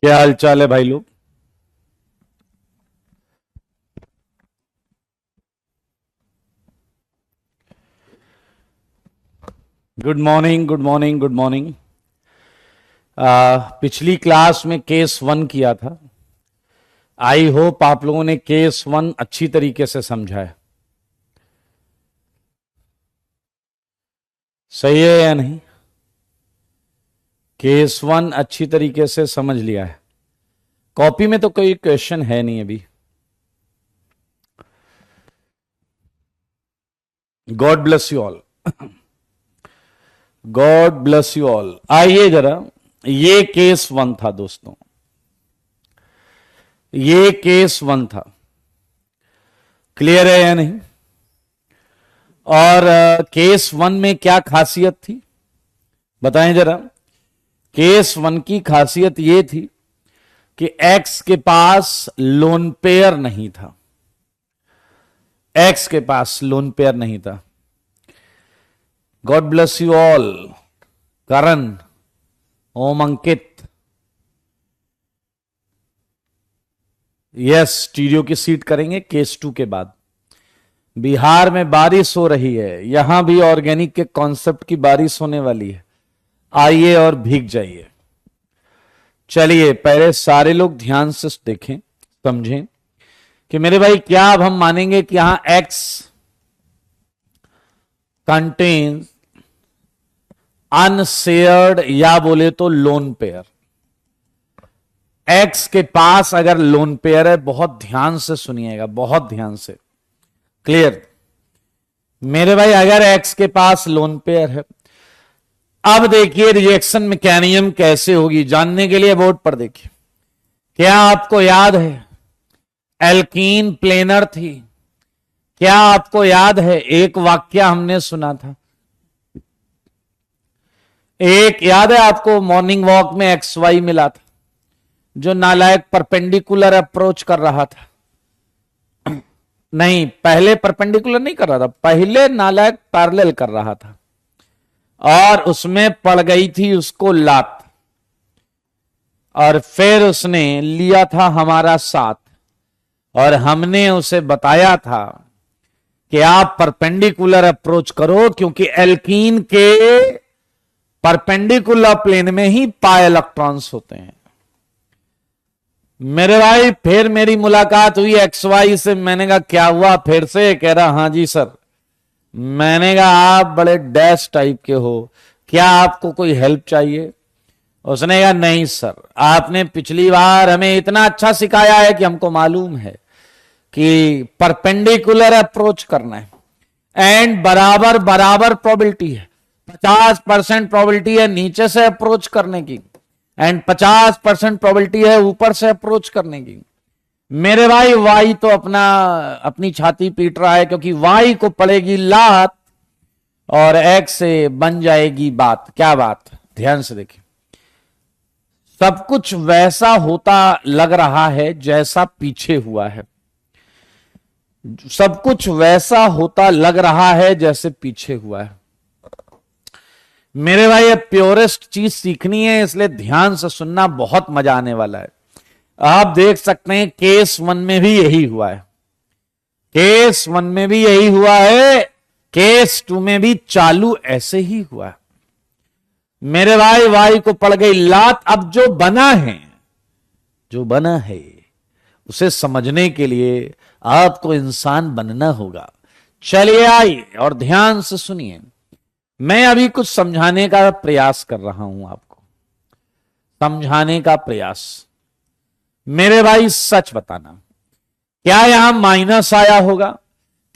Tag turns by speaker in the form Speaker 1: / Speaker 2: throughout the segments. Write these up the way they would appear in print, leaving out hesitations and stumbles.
Speaker 1: क्या हाल चाल है भाई लोग। Good morning, good morning, good morning. पिछली क्लास में केस वन किया था। आई होप आप लोगों ने केस वन अच्छी तरीके से समझा है। सही है या नहीं? केस वन अच्छी तरीके से समझ लिया है। कॉपी में तो कोई क्वेश्चन है नहीं अभी। God bless you all. God bless you all. आइए जरा, ये केस वन था दोस्तों, ये केस वन था। क्लियर है या नहीं? और केस वन में क्या खासियत थी बताएं जरा। केस वन की खासियत यह थी कि एक्स के पास लोन पेयर नहीं था। एक्स के पास लोन पेयर नहीं था। God bless you all. Karan, Om Ankit, yes, studio की सीट करेंगे केस टू के बाद। बिहार में बारिश हो रही है, यहां भी ऑर्गेनिक के कॉन्सेप्ट की बारिश होने वाली है। आइए और भीग जाइए। चलिए पहले सारे लोग ध्यान से देखें, समझें कि मेरे भाई क्या अब हम मानेंगे कि यहां एक्स कंटेन्स अनशेयर्ड या बोले तो लोन पेयर। एक्स के पास अगर लोन पेयर है, बहुत ध्यान से सुनिएगा, बहुत ध्यान से। क्लियर मेरे भाई? अगर एक्स के पास लोन पेयर है, अब देखिए रिजेक्शन मैकेनिज्म कैसे होगी जानने के लिए बोर्ड पर देखिए। क्या आपको याद है एल्कीन प्लेनर थी? क्या आपको याद है एक वाक्य हमने सुना था? एक याद है आपको, मॉर्निंग वॉक में एक्स वाई मिला था, जो नालायक परपेंडिकुलर अप्रोच कर रहा था। नहीं, पहले परपेंडिकुलर नहीं कर रहा था, पहले नालायक पैरेलल कर रहा था और उसमें पड़ गई थी उसको लात, और फिर उसने लिया था हमारा साथ, और हमने उसे बताया था कि आप परपेंडिकुलर अप्रोच करो, क्योंकि एल्कीन के परपेंडिकुलर प्लेन में ही पाई इलेक्ट्रॉन्स होते हैं। मेरे भाई फिर मेरी मुलाकात हुई एक्स वाई से। मैंने कहा क्या हुआ फिर से? कह रहा हाँ जी सर। मैंने कहा आप बड़े डैश टाइप के हो, क्या आपको कोई हेल्प चाहिए? उसने कहा नहीं सर, आपने पिछली बार हमें इतना अच्छा सिखाया है कि हमको मालूम है कि परपेंडिकुलर अप्रोच करना है, एंड बराबर बराबर प्रोबेबिलिटी है। 50% प्रोबेबिलिटी है नीचे से अप्रोच करने की, एंड 50% प्रोबेबिलिटी है ऊपर से अप्रोच करने की। मेरे भाई वाई तो अपनी छाती पीट रहा है, क्योंकि वाई को पड़ेगी लात और एक्स से बन जाएगी बात। क्या बात? ध्यान से देखिए, सब कुछ वैसा होता लग रहा है जैसा पीछे हुआ है। सब कुछ वैसा होता लग रहा है जैसे पीछे हुआ है। मेरे भाई ये प्योरेस्ट चीज सीखनी है, इसलिए ध्यान से सुनना, बहुत मजा आने वाला है। आप देख सकते हैं केस वन में भी यही हुआ है, केस वन में भी यही हुआ है, केस टू में भी चालू ऐसे ही हुआ है। मेरे भाई वाई को पड़ गई लात। अब जो बना है, जो बना है उसे समझने के लिए आपको इंसान बनना होगा। चलिए आइए और ध्यान से सुनिए। मैं अभी कुछ समझाने का प्रयास कर रहा हूं, आपको समझाने का प्रयास। मेरे भाई सच बताना, क्या यहां माइनस आया होगा?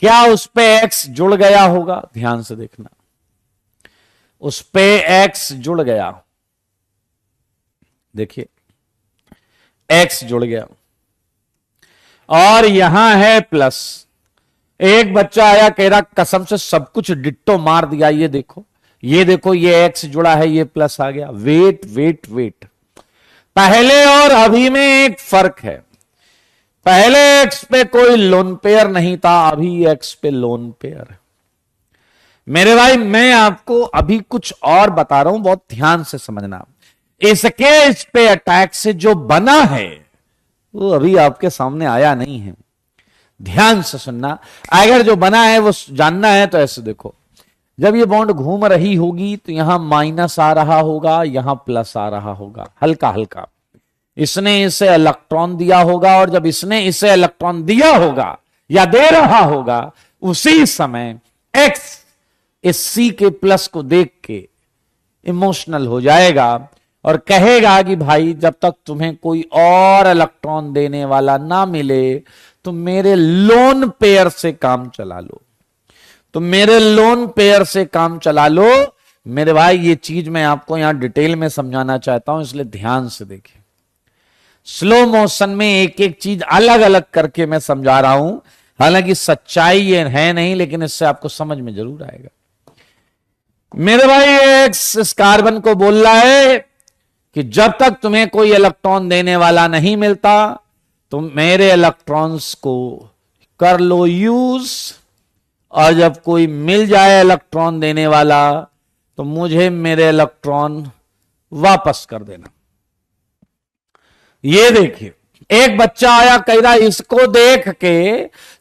Speaker 1: क्या उस पे एक्स जुड़ गया होगा? ध्यान से देखना, उस पे एक्स जुड़ गया। देखिए एक्स जुड़ गया, और यहां है प्लस। एक बच्चा आया कह रहा कसम से सब कुछ डिट्टो मार दिया, ये देखो, ये देखो, ये एक्स जुड़ा है, ये प्लस आ गया। वेट वेट वेट, पहले और अभी में एक फर्क है। पहले एक्स पे कोई लोन पेयर नहीं था, अभी एक्स पे लोन पेयर है। मेरे भाई मैं आपको अभी कुछ और बता रहा हूं, बहुत ध्यान से समझना। इसके इस पे अटैक से जो बना है वो अभी आपके सामने आया नहीं है। ध्यान से सुनना, अगर जो बना है वो जानना है तो ऐसे देखो, जब ये बॉन्ड घूम रही होगी तो यहां माइनस आ रहा होगा, यहां प्लस आ रहा होगा, हल्का हल्का। इसने इसे इलेक्ट्रॉन दिया होगा, और जब इसने इसे इलेक्ट्रॉन दिया होगा या दे रहा होगा, उसी समय एक्स इस सी के प्लस को देख के इमोशनल हो जाएगा और कहेगा कि भाई जब तक तुम्हें कोई और इलेक्ट्रॉन देने वाला ना मिले तो मेरे लोन पेयर से काम चला लो, तो मेरे लोन पेयर से काम चला लो। मेरे भाई ये चीज मैं आपको यहां डिटेल में समझाना चाहता हूं, इसलिए ध्यान से देखें। स्लो मोशन में एक एक चीज अलग अलग करके मैं समझा रहा हूं, हालांकि सच्चाई ये है नहीं, लेकिन इससे आपको समझ में जरूर आएगा। मेरे भाई एक्स इस कार्बन को बोल रहा है कि जब तक तुम्हें कोई इलेक्ट्रॉन देने वाला नहीं मिलता तो मेरे इलेक्ट्रॉन्स को कर लो यूज, और जब कोई मिल जाए इलेक्ट्रॉन देने वाला तो मुझे मेरे इलेक्ट्रॉन वापस कर देना। ये देखिए, एक बच्चा आया कह रहा इसको देख के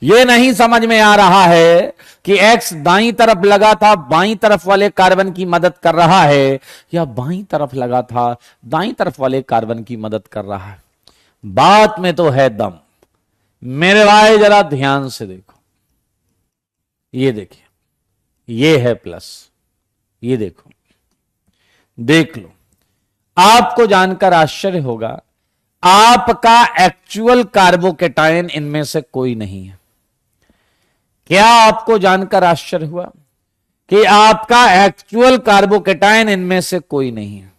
Speaker 1: ये नहीं समझ में आ रहा है कि एक्स दाईं तरफ लगा था बाईं तरफ वाले कार्बन की मदद कर रहा है, या बाईं तरफ लगा था दाईं तरफ वाले कार्बन की मदद कर रहा है। बात में तो है दम। मेरे भाई जरा ध्यान से देखो, ये देखिए, ये है प्लस, ये देखो, देख लो। आपको जानकर आश्चर्य होगा, आपका एक्चुअल कार्बोकेटायन इनमें से कोई नहीं है। क्या आपको जानकर आश्चर्य हुआ कि आपका एक्चुअल कार्बोकेटायन इनमें से कोई नहीं है?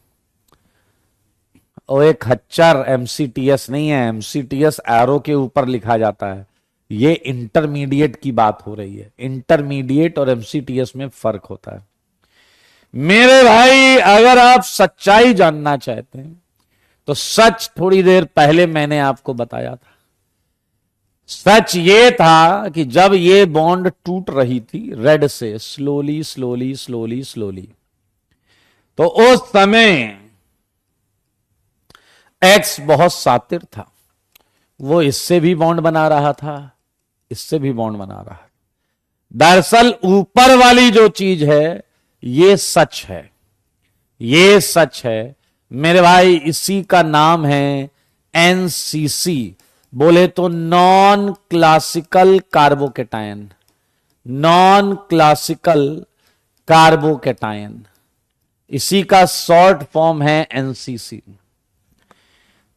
Speaker 1: और एक खच्चर एमसीटीएस नहीं है, एमसीटीएस एरो के ऊपर लिखा जाता है। ये इंटरमीडिएट की बात हो रही है। इंटरमीडिएट और एमसीटीएस में फर्क होता है। मेरे भाई अगर आप सच्चाई जानना चाहते हैं तो सच थोड़ी देर पहले मैंने आपको बताया था। सच ये था कि जब ये बॉन्ड टूट रही थी रेड से स्लोली स्लोली स्लोली स्लोली, तो उस समय एक्स बहुत सातिर था। वो इससे भी बॉन्ड बना रहा था, इससे भी बॉन्ड बना रहा है। दरअसल ऊपर वाली जो चीज है ये सच है, ये सच है मेरे भाई। इसी का नाम है एनसीसी, बोले तो non classical carbocation, non classical carbocation, इसी का शॉर्ट फॉर्म है एनसीसी।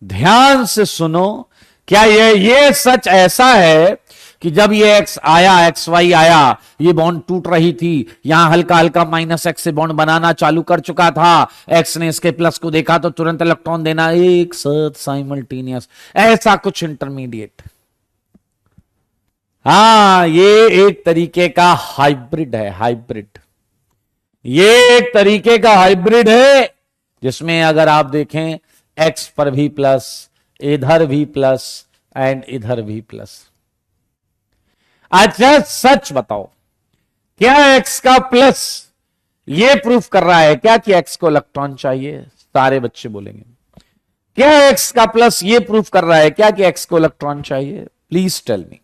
Speaker 1: ध्यान से सुनो, क्या ये सच ऐसा है कि जब ये एक्स आया, एक्स वाई आया, ये बॉन्ड टूट रही थी, यहां हल्का हल्का माइनस एक्स से बॉन्ड बनाना चालू कर चुका था, एक्स ने इसके प्लस को देखा तो तुरंत इलेक्ट्रॉन देना एक साथ साइमल्टेनियस, ऐसा कुछ इंटरमीडिएट। हां, ये एक तरीके का हाइब्रिड है, हाइब्रिड। ये एक तरीके का हाइब्रिड है जिसमें अगर आप देखें एक्स पर भी प्लस, इधर भी प्लस एंड इधर भी प्लस। अच्छा सच बताओ, क्या एक्स का प्लस ये प्रूफ कर रहा है क्या कि एक्स को इलेक्ट्रॉन चाहिए? सारे बच्चे बोलेंगे। क्या एक्स का प्लस ये प्रूफ कर रहा है क्या कि एक्स को इलेक्ट्रॉन चाहिए? Please tell me.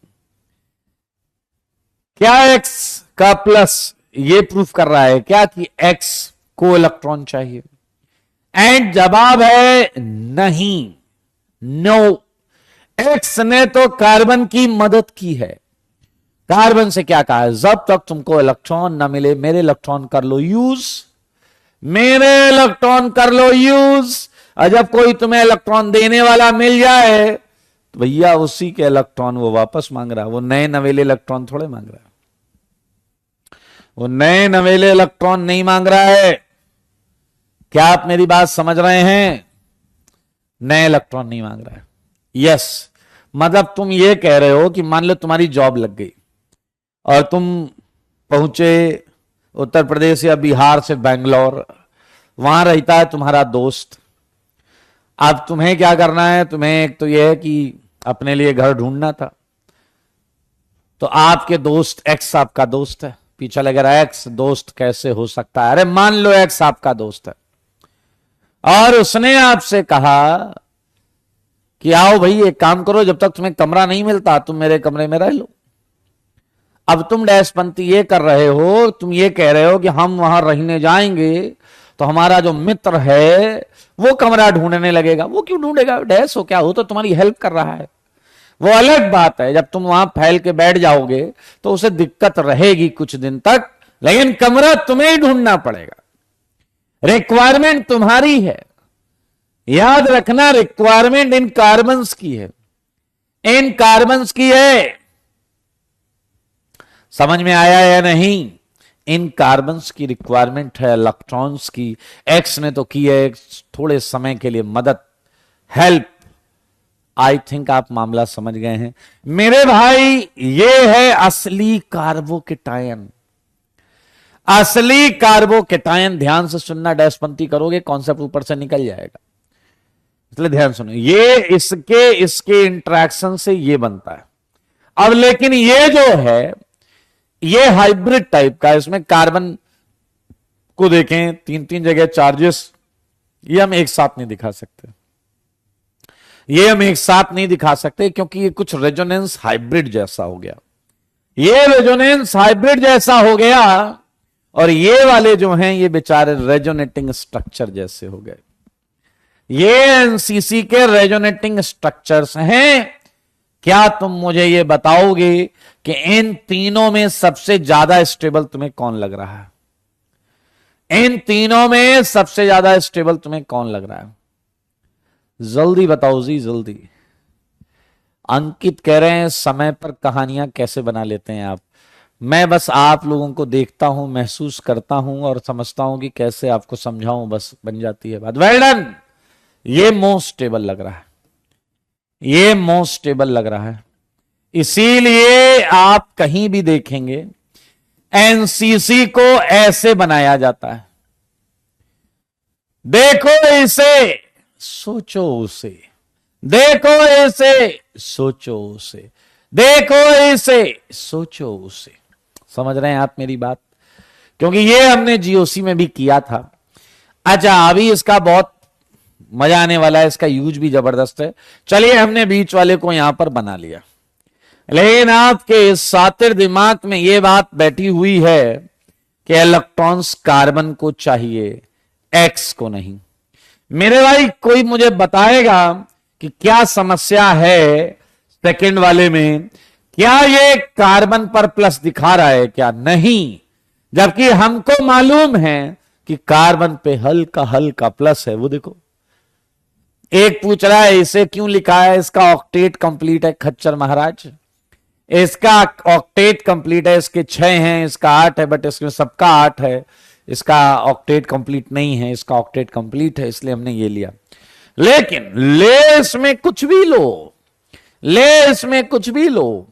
Speaker 1: क्या एक्स का प्लस ये प्रूफ कर रहा है क्या कि एक्स को इलेक्ट्रॉन चाहिए? एंड जवाब है नहीं, नो। एक्स ने तो कार्बन की मदद की है। कार्बन से क्या कहा है? जब तक तुमको इलेक्ट्रॉन ना मिले मेरे इलेक्ट्रॉन कर लो यूज, मेरे इलेक्ट्रॉन कर लो यूज, और जब कोई तुम्हें इलेक्ट्रॉन देने वाला मिल जाए तो भैया उसी के इलेक्ट्रॉन वो वापस मांग रहा है। वो नए नवेले इलेक्ट्रॉन थोड़े मांग रहा है, वो नए नवेले इलेक्ट्रॉन नहीं मांग रहा है। क्या आप मेरी बात समझ रहे हैं? नए इलेक्ट्रॉन नहीं मांग रहा है। यस, मतलब तुम ये कह रहे हो कि मान लो तुम्हारी जॉब लग गई और तुम पहुंचे उत्तर प्रदेश या बिहार से बैंगलोर, वहां रहता है तुम्हारा दोस्त। अब तुम्हें क्या करना है? तुम्हें एक तो यह है कि अपने लिए घर ढूंढना था, तो आपके दोस्त एक्स आपका दोस्त है। पीछा लग रहा है एक्स दोस्त कैसे हो सकता है? अरे मान लो एक्स आपका दोस्त है। और उसने आपसे कहा कि आओ भाई एक काम करो, जब तक तुम्हें कमरा नहीं मिलता तुम मेरे कमरे में रह लो। अब तुम डैशपंथी ये कर रहे हो, तुम ये कह रहे हो कि हम वहां रहने जाएंगे तो हमारा जो मित्र है वो कमरा ढूंढने लगेगा। वो क्यों ढूंढेगा डैश हो, क्या हो तो तुम्हारी हेल्प कर रहा है, वो अलग बात है। जब तुम वहां फैल के बैठ जाओगे तो उसे दिक्कत रहेगी कुछ दिन तक, लेकिन कमरा तुम्हें ही ढूंढना पड़ेगा। रिक्वायरमेंट तुम्हारी है, याद रखना। रिक्वायरमेंट इन कार्बन्स की है, इन कार्बन्स की है। समझ में आया या नहीं? इन कार्बन्स की रिक्वायरमेंट है, इलेक्ट्रॉन्स की। एक्स ने तो की है थोड़े समय के लिए मदद, हेल्प। आई थिंक आप मामला समझ गए हैं मेरे भाई। ये है असली कार्बोकेटायन, असली कार्बोकेटायन। ध्यान से सुनना, डैशपंथी करोगे कॉन्सेप्ट ऊपर से निकल जाएगा, इसलिए ध्यान सुनो। ये इसके इंटरेक्शन से ये बनता है। अब लेकिन ये जो है ये हाइब्रिड टाइप का, इसमें कार्बन को देखें तीन तीन जगह चार्जेस, ये हम एक साथ नहीं दिखा सकते, ये हम एक साथ नहीं दिखा सकते क्योंकि ये कुछ रेजोनेंस हाइब्रिड जैसा हो गया। ये रेजोनेंस हाइब्रिड जैसा हो गया और ये वाले जो हैं ये बेचारे रेजोनेटिंग स्ट्रक्चर जैसे हो गए। ये एनसीसी के रेजोनेटिंग स्ट्रक्चर्स हैं। क्या तुम मुझे ये बताओगे कि इन तीनों में सबसे ज्यादा स्टेबल तुम्हें कौन लग रहा है? इन तीनों में सबसे ज्यादा स्टेबल तुम्हें कौन लग रहा है? जल्दी बताओ जी, जल्दी। अंकित कह रहे हैं समय पर कहानियां कैसे बना लेते हैं आप? मैं बस आप लोगों को देखता हूं, महसूस करता हूं और समझता हूं कि कैसे आपको समझाऊं, बस बन जाती है बात। Well done. ये मोस्ट स्टेबल लग रहा है, ये मोस्ट स्टेबल लग रहा है। इसीलिए आप कहीं भी देखेंगे एनसीसी को ऐसे बनाया जाता है। देखो इसे, सोचो उसे, देखो इसे, सोचो उसे, देखो इसे, सोचो उसे। समझ रहे हैं आप मेरी बात? क्योंकि ये हमने जीओसी में भी किया था। अच्छा, अभी इसका बहुत मजा आने वाला है, इसका यूज भी जबरदस्त है। चलिए, हमने बीच वाले को यहां पर बना लिया, लेकिन आपके इस सातिर दिमाग में यह बात बैठी हुई है कि इलेक्ट्रॉन्स कार्बन को चाहिए, एक्स को नहीं। मेरे भाई कोई मुझे बताएगा कि क्या समस्या है सेकंड वाले में? क्या ये कार्बन पर प्लस दिखा रहा है क्या? नहीं, जबकि हमको मालूम है कि कार्बन पे हल्का हल्का प्लस है। वो देखो, एक पूछ रहा है इसे क्यों लिखा है, इसका ऑक्टेट कंप्लीट है खच्चर महाराज, इसका ऑक्टेट कंप्लीट है, इसके 6 हैं, इसका 8 है, बट इसमें सबका 8 है, इसका ऑक्टेट कंप्लीट नहीं है, इसका ऑक्टेट कंप्लीट है, इसलिए हमने ये लिया। लेकिन ले इसमें कुछ भी लो, ले इसमें कुछ भी लो,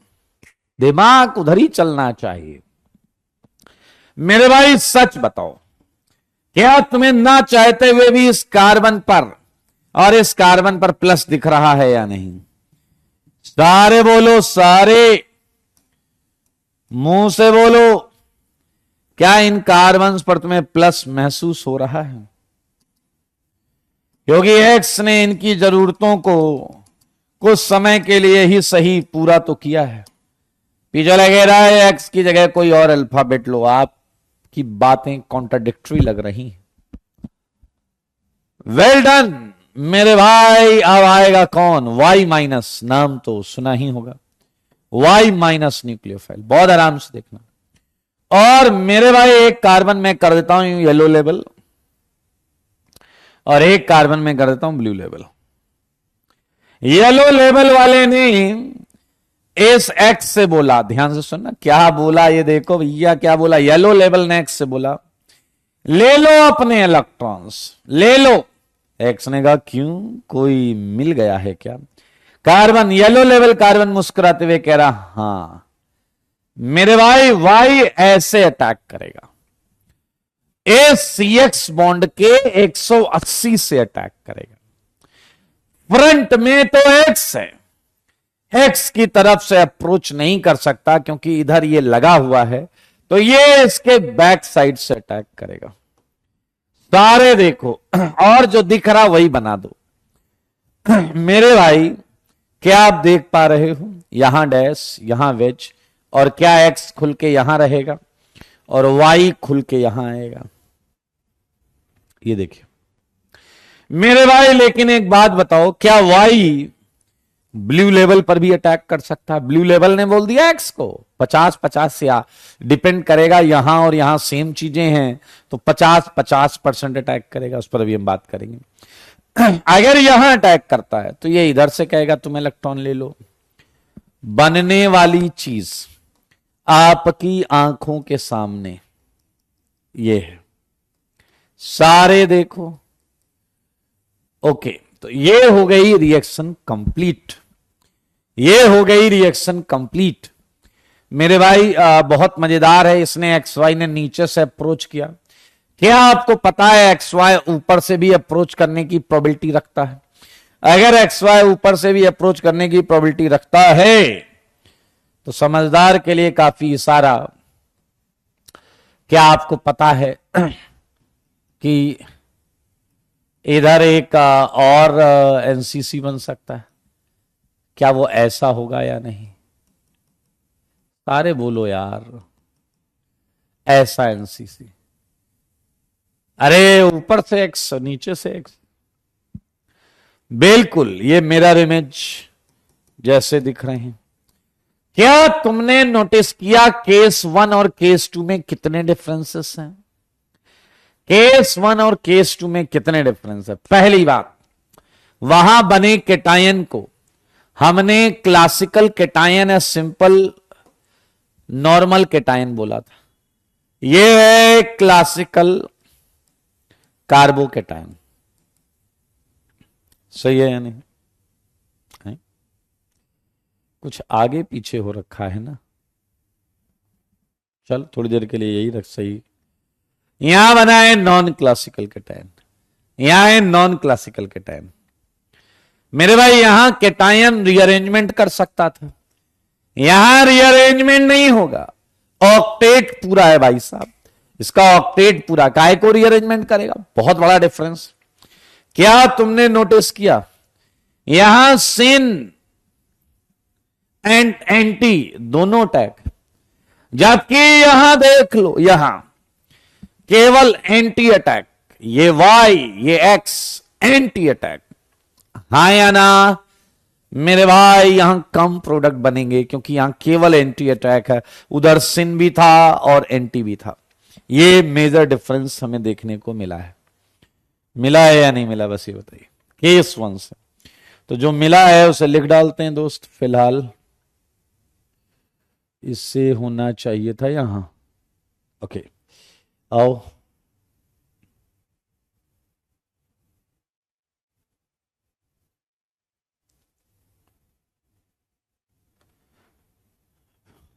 Speaker 1: दिमाग उधर ही चलना चाहिए। मेरे भाई सच बताओ, क्या तुम्हें ना चाहते हुए भी इस कार्बन पर और इस कार्बन पर प्लस दिख रहा है या नहीं? सारे बोलो, सारे मुंह से बोलो, क्या इन कार्बन्स पर तुम्हें प्लस महसूस हो रहा है? क्योंकि एक्स ने इनकी जरूरतों को कुछ समय के लिए ही सही पूरा तो किया है। पीछे लगे रहा है एक्स की जगह कोई और अल्फाबेट लो, आपकी बातें कॉन्ट्राडिक्टरी लग रही हैं। वेल डन मेरे भाई। अब आएगा कौन? वाई माइनस, नाम तो सुना ही होगा, वाई माइनस न्यूक्लियोफाइल। बहुत आराम से देखना। और मेरे भाई एक कार्बन में कर देता हूं येलो लेवल और एक कार्बन में कर देता हूं ब्लू लेवल। येलो लेवल वाले ने इस एक्स से बोला, ध्यान से सुनना क्या बोला, ये देखो भैया क्या बोला। येलो लेवल ने एक्स से बोला ले लो अपने इलेक्ट्रॉन्स, ले लो। एक्स ने कहा क्यों, कोई मिल गया है क्या? कार्बन, येलो लेवल कार्बन मुस्कुराते हुए कह रहा हां मेरे भाई, वाई ऐसे अटैक करेगा, ए सीएक्स बॉन्ड के 180 से अटैक करेगा। फ्रंट में तो एक्स है, एक्स की तरफ से अप्रोच नहीं कर सकता क्योंकि इधर ये लगा हुआ है, तो ये इसके बैक साइड से अटैक करेगा। सारे देखो और जो दिख रहा वही बना दो। मेरे भाई क्या आप देख पा रहे हो, यहां डैश, यहां वेज, और क्या एक्स खुल के यहां रहेगा और वाई खुल के यहां आएगा। ये देखिए मेरे भाई, लेकिन एक बात बताओ, क्या वाई ब्लू लेवल पर भी अटैक कर सकता है? ब्लू लेवल ने बोल दिया एक्स को 50-50 से डिपेंड करेगा, यहां और यहां सेम चीजें हैं तो 50-50% अटैक करेगा, उस पर भी हम बात करेंगे। अगर यहां अटैक करता है तो ये इधर से कहेगा तुम इलेक्ट्रॉन ले लो। बनने वाली चीज आपकी आंखों के सामने ये है, सारे देखो। ओके, तो ये हो गई रिएक्शन कंप्लीट, ये हो गई रिएक्शन कंप्लीट। मेरे भाई बहुत मजेदार है, इसने एक्स वाई ने नीचे से अप्रोच किया। क्या आपको पता है एक्स वाई ऊपर से भी अप्रोच करने की प्रोबेबिलिटी रखता है? अगर एक्स वाई ऊपर से भी अप्रोच करने की प्रोबेबिलिटी रखता है तो समझदार के लिए काफी इशारा। क्या आपको पता है कि इधर एक और एनसीसी बन सकता है? क्या वो ऐसा होगा या नहीं? सारे बोलो यार, ऐसा एनसीसी। अरे ऊपर से एक्स नीचे से एक्स, बिल्कुल ये मिरर इमेज जैसे दिख रहे हैं। क्या तुमने नोटिस किया केस 1 और केस 2 में कितने डिफरेंसेस हैं? केस 1 और केस 2 में कितने डिफरेंस है? पहली बात, वहां बने केटायन को हमने क्लासिकल केटायन या सिंपल नॉर्मल केटायन बोला था। यह है क्लासिकल कार्बोकेटायन, सही है या नहीं? है? कुछ आगे पीछे हो रखा है ना, चल थोड़ी देर के लिए यही रख सही। यहां बना है नॉन क्लासिकल केटायन, यहां है नॉन क्लासिकल केटायन। मेरे भाई यहां केटायन रीअरेंजमेंट कर सकता था, यहां रीअरेंजमेंट नहीं होगा। ऑक्टेट पूरा है भाई साहब, इसका ऑक्टेट पूरा, काय को रीअरेंजमेंट करेगा? बहुत बड़ा डिफरेंस। क्या तुमने नोटिस किया यहां सिन एंड एंटी दोनों अटैक, जबकि यहां देख लो यहां केवल एंटी अटैक। ये वाई ये एक्स एंटी अटैक, हाँ या ना? मेरे भाई यहां कम प्रोडक्ट बनेंगे क्योंकि यहां केवल एंटी अटैक है, उधर सिन भी था और एंटी भी था। ये मेजर डिफरेंस हमें देखने को मिला है। मिला है या नहीं मिला, बस ये बताइए केस 1 से। तो जो मिला है उसे लिख डालते हैं दोस्त। फिलहाल इससे होना चाहिए था यहां। ओके, आओ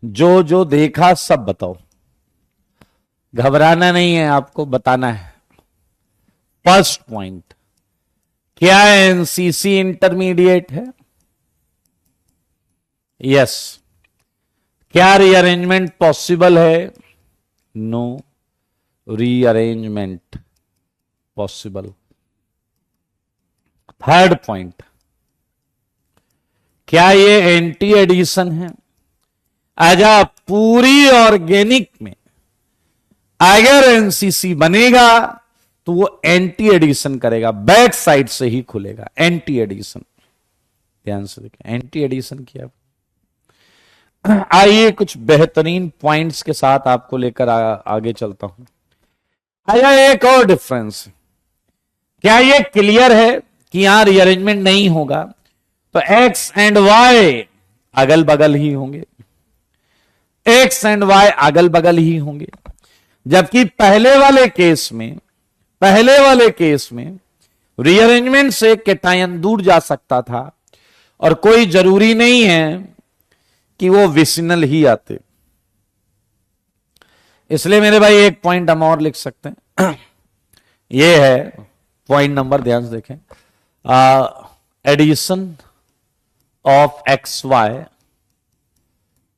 Speaker 1: जो जो देखा सब बताओ, घबराना नहीं है, आपको बताना है। फर्स्ट पॉइंट, क्या एनसीसी इंटरमीडिएट है? यस। क्या रीअरेंजमेंट पॉसिबल है? No rearrangement possible. Third point, क्या ये एंटी एडिशन है? आजा पूरी ऑर्गेनिक में अगर एनसीसी बनेगा तो वो एंटी एडिशन करेगा, बैक साइड से ही खुलेगा। एंटी एडिशन, ध्यान से देखें, एंटी एडिशन किया। आइए कुछ बेहतरीन पॉइंट्स के साथ आपको लेकर आगे चलता हूं। आया एक और डिफरेंस, क्या ये क्लियर है कि यहां रीअरेंजमेंट नहीं होगा तो एक्स एंड वाई अगल बगल ही होंगे, एक्स एंड वाई अगल बगल ही होंगे। जबकि पहले वाले केस में रीअरेंजमेंट से केटायन दूर जा सकता था और कोई जरूरी नहीं है कि वो विसिनल ही आते। इसलिए मेरे भाई एक पॉइंट हम और लिख सकते हैं। ये है पॉइंट नंबर, ध्यान से देखें, addition of X Y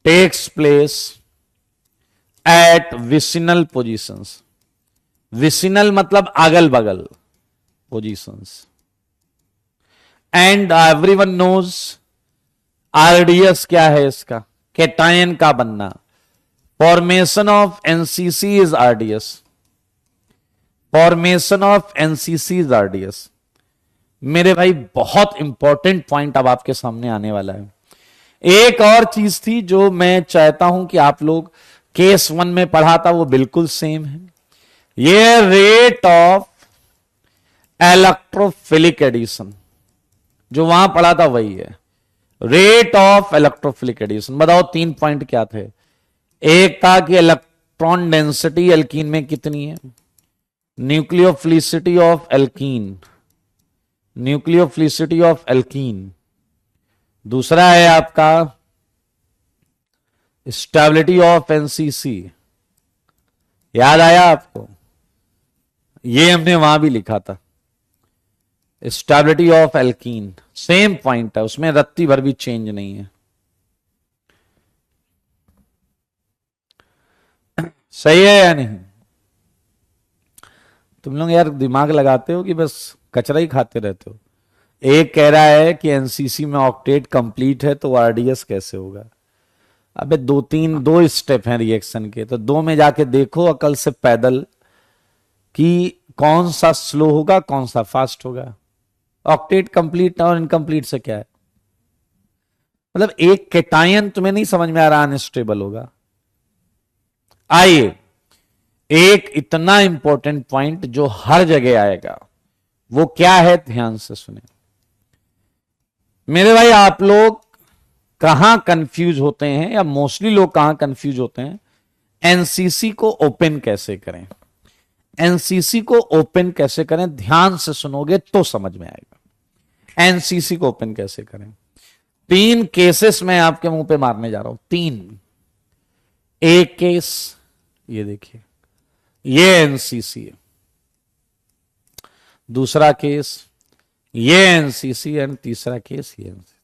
Speaker 1: takes place at vicinal positions. Vicinal मतलब अगल बगल positions. And everyone knows RDS क्या है इसका, कैटायन का बनना। Formation of NCC is RDS, formation of NCC is RDS. मेरे भाई बहुत इंपॉर्टेंट पॉइंट अब आपके सामने आने वाला है। एक और चीज थी जो मैं चाहता हूं कि आप लोग केस 1 में पढ़ा था, वो बिल्कुल सेम है। ये रेट ऑफ इलेक्ट्रोफिलिक एडिशन जो वहां पढ़ा था वही है, रेट ऑफ इलेक्ट्रोफिलिक एडिशन। बताओ 3 पॉइंट क्या थे। एक था कि इलेक्ट्रॉन डेंसिटी एल्कीन में कितनी है, nucleophilicity of alkene, nucleophilicity of alkene. दूसरा है आपका स्टेबिलिटी ऑफ एनसीसी, याद आया आपको, ये हमने वहां भी लिखा था, stability of alkene. Same point है, उसमें रत्ती भर भी चेंज नहीं है। सही है या नहीं? तुम लोग यार दिमाग लगाते हो कि बस कचरा ही खाते रहते हो। एक कह रहा है कि एनसीसी में ऑक्टेट कंप्लीट है तो आरडीएस कैसे होगा। अबे दो स्टेप हैं रिएक्शन के, तो 2 में जाके देखो अकल से पैदल कि कौन सा स्लो होगा कौन सा फास्ट होगा। ऑक्टेट कंप्लीट और इनकम्प्लीट से क्या है मतलब, एक कैटायन तुम्हें नहीं समझ में आ रहा अनस्टेबल होगा। आइए, एक इतना इंपॉर्टेंट पॉइंट जो हर जगह आएगा वो क्या है, ध्यान से सुने मेरे भाई। आप लोग कहां कंफ्यूज होते हैं, या मोस्टली लोग कहां कंफ्यूज होते हैं, एनसीसी को ओपन कैसे करें। एनसीसी को ओपन कैसे करें, ध्यान से सुनोगे तो समझ में आएगा। एनसीसी को ओपन कैसे करें, 3 केसेस मैं आपके मुंह पे मारने जा रहा हूं, 3। एक केस ये देखिए, ये एनसीसी है। दूसरा केस ये एनसीसी, एंड तीसरा केस ये एनसीसी।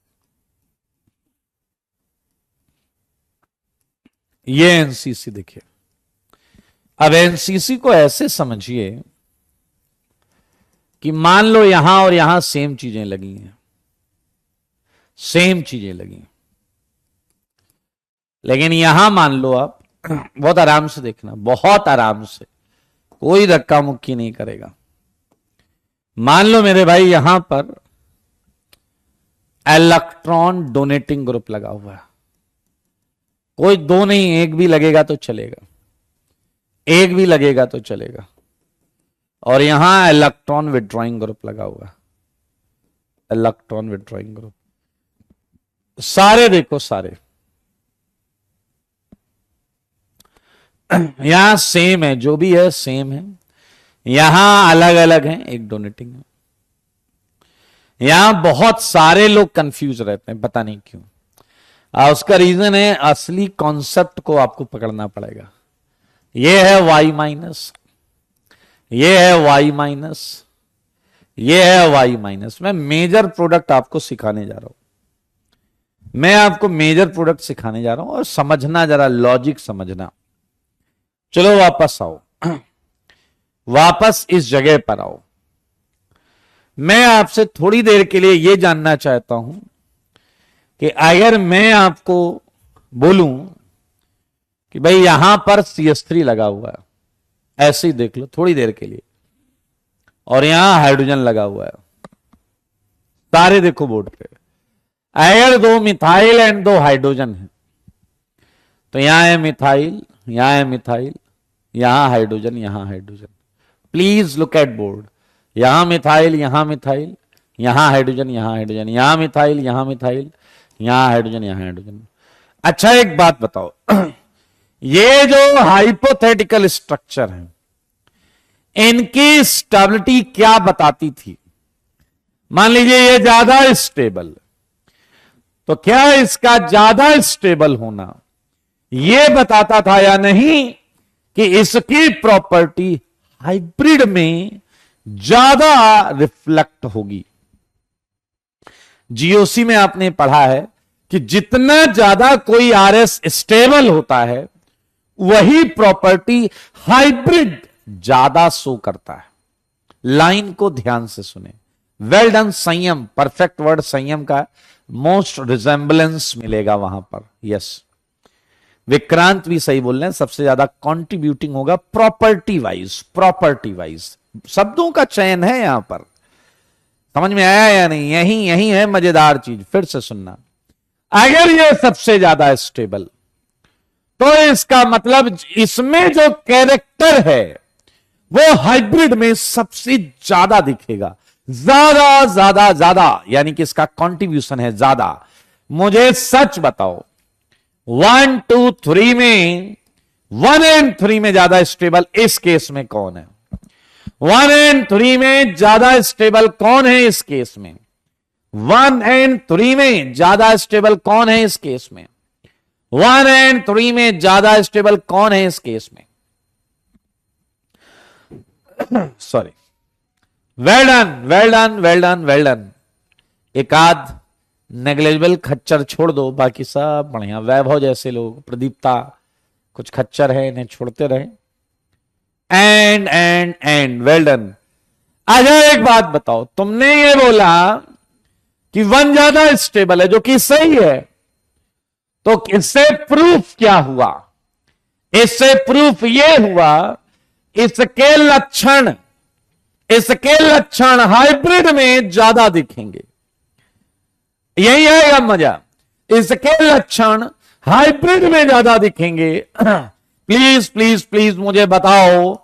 Speaker 1: ये एनसीसी देखिए। अब एनसीसी को ऐसे समझिए कि मान लो यहां और यहां सेम चीजें लगी हैं, सेम चीजें लगी, लेकिन यहां मान लो आप, बहुत आराम से देखना, बहुत आराम से, कोई धक्का मुक्की नहीं करेगा। मान लो मेरे भाई यहां पर इलेक्ट्रॉन डोनेटिंग ग्रुप लगा हुआ है, कोई 2 नहीं, एक भी लगेगा तो चलेगा, एक भी लगेगा तो चलेगा। और यहां इलेक्ट्रॉन विड्रॉइंग ग्रुप लगा हुआ, इलेक्ट्रॉन विड्रॉइंग ग्रुप। सारे देखो, सारे यहां सेम है, जो भी है सेम है। यहां अलग अलग हैं, एक डोनेटिंग है। यहां बहुत सारे लोग कंफ्यूज रहते हैं, पता नहीं क्यों। उसका रीजन है, असली कॉन्सेप्ट को आपको पकड़ना पड़ेगा। ये है Y माइनस, ये है Y माइनस, ये है Y माइनस। मैं मेजर प्रोडक्ट आपको सिखाने जा रहा हूं, मैं आपको मेजर प्रोडक्ट सिखाने जा रहा हूं, और समझना, जरा लॉजिक समझना। चलो वापस आओ, वापस इस जगह पर आओ। मैं आपसे थोड़ी देर के लिए यह जानना चाहता हूं कि अगर मैं आपको बोलूं कि भाई यहां पर CH3 लगा हुआ है, ऐसे ही देख लो थोड़ी देर के लिए, और यहां हाइड्रोजन लगा हुआ है, सारे देखो बोर्ड पे। अगर 2 मिथाइल एंड 2 हाइड्रोजन है, तो यहां है मिथाइल, यहां है मिथाइल, यहां हाइड्रोजन, यहां hydrogen. Please look at board. यहां मिथाइल, यहां मिथाइल, यहां हाइड्रोजन, यहां हाइड्रोजन, यहां मिथाइल, यहां मिथाइल, यहां हाइड्रोजन, यहां हाइड्रोजन। अच्छा एक बात बताओ, ये जो हाइपोथेटिकल स्ट्रक्चर है, इनकी स्टेबिलिटी क्या बताती थी? मान लीजिए ये ज्यादा स्टेबल, तो क्या इसका ज्यादा स्टेबल होना ये बताता था या नहीं कि इसकी प्रॉपर्टी हाइब्रिड में ज्यादा रिफ्लेक्ट होगी? जीओसी में आपने पढ़ा है कि जितना ज्यादा कोई आरएस स्टेबल होता है, वही प्रॉपर्टी हाइब्रिड ज्यादा शो करता है। लाइन को ध्यान से सुने। वेल डन संयम, परफेक्ट वर्ड संयम का मोस्ट रिजेंबलेंस मिलेगा वहां पर। यस, विक्रांत भी सही बोल रहे हैं, सबसे ज्यादा कंट्रीब्यूटिंग होगा प्रॉपर्टी वाइज। प्रॉपर्टी वाइज शब्दों का चयन है यहां पर। समझ में आया या नहीं? यही यही है मजेदार चीज। फिर से सुनना, अगर ये सबसे ज्यादा स्टेबल, तो इसका मतलब इसमें जो कैरेक्टर है वो हाइब्रिड में सबसे ज्यादा दिखेगा। ज्यादा ज्यादा ज्यादा, यानी कि इसका कंट्रीब्यूशन है ज्यादा। मुझे सच बताओ, 1 2 3 में, 1 एंड 3 में ज्यादा स्टेबल इस केस में कौन है? 1 एंड 3 में ज्यादा स्टेबल कौन है इस केस में? 1 एंड 3 में ज्यादा स्टेबल कौन है इस केस में? 1 एंड 3 में ज्यादा स्टेबल कौन है इस केस में? Sorry, well done, well done, well done, well done. एक आध नेग्लेजिबल खच्चर छोड़ दो, बाकी सब बढ़िया। वैभव जैसे लोग, प्रदीप्ता, कुछ खच्चर है, इन्हें छोड़ते रहे। And well done. अच्छा एक बात बताओ, तुमने ये बोला कि 1 ज्यादा स्टेबल है, जो कि सही है, तो इससे प्रूफ क्या हुआ? इससे प्रूफ ये हुआ, इसके लक्षण हाइब्रिड में ज्यादा दिखेंगे। यही आएगा मजा, इसके लक्षण हाइब्रिड में ज्यादा दिखेंगे। प्लीज प्लीज प्लीज मुझे बताओ,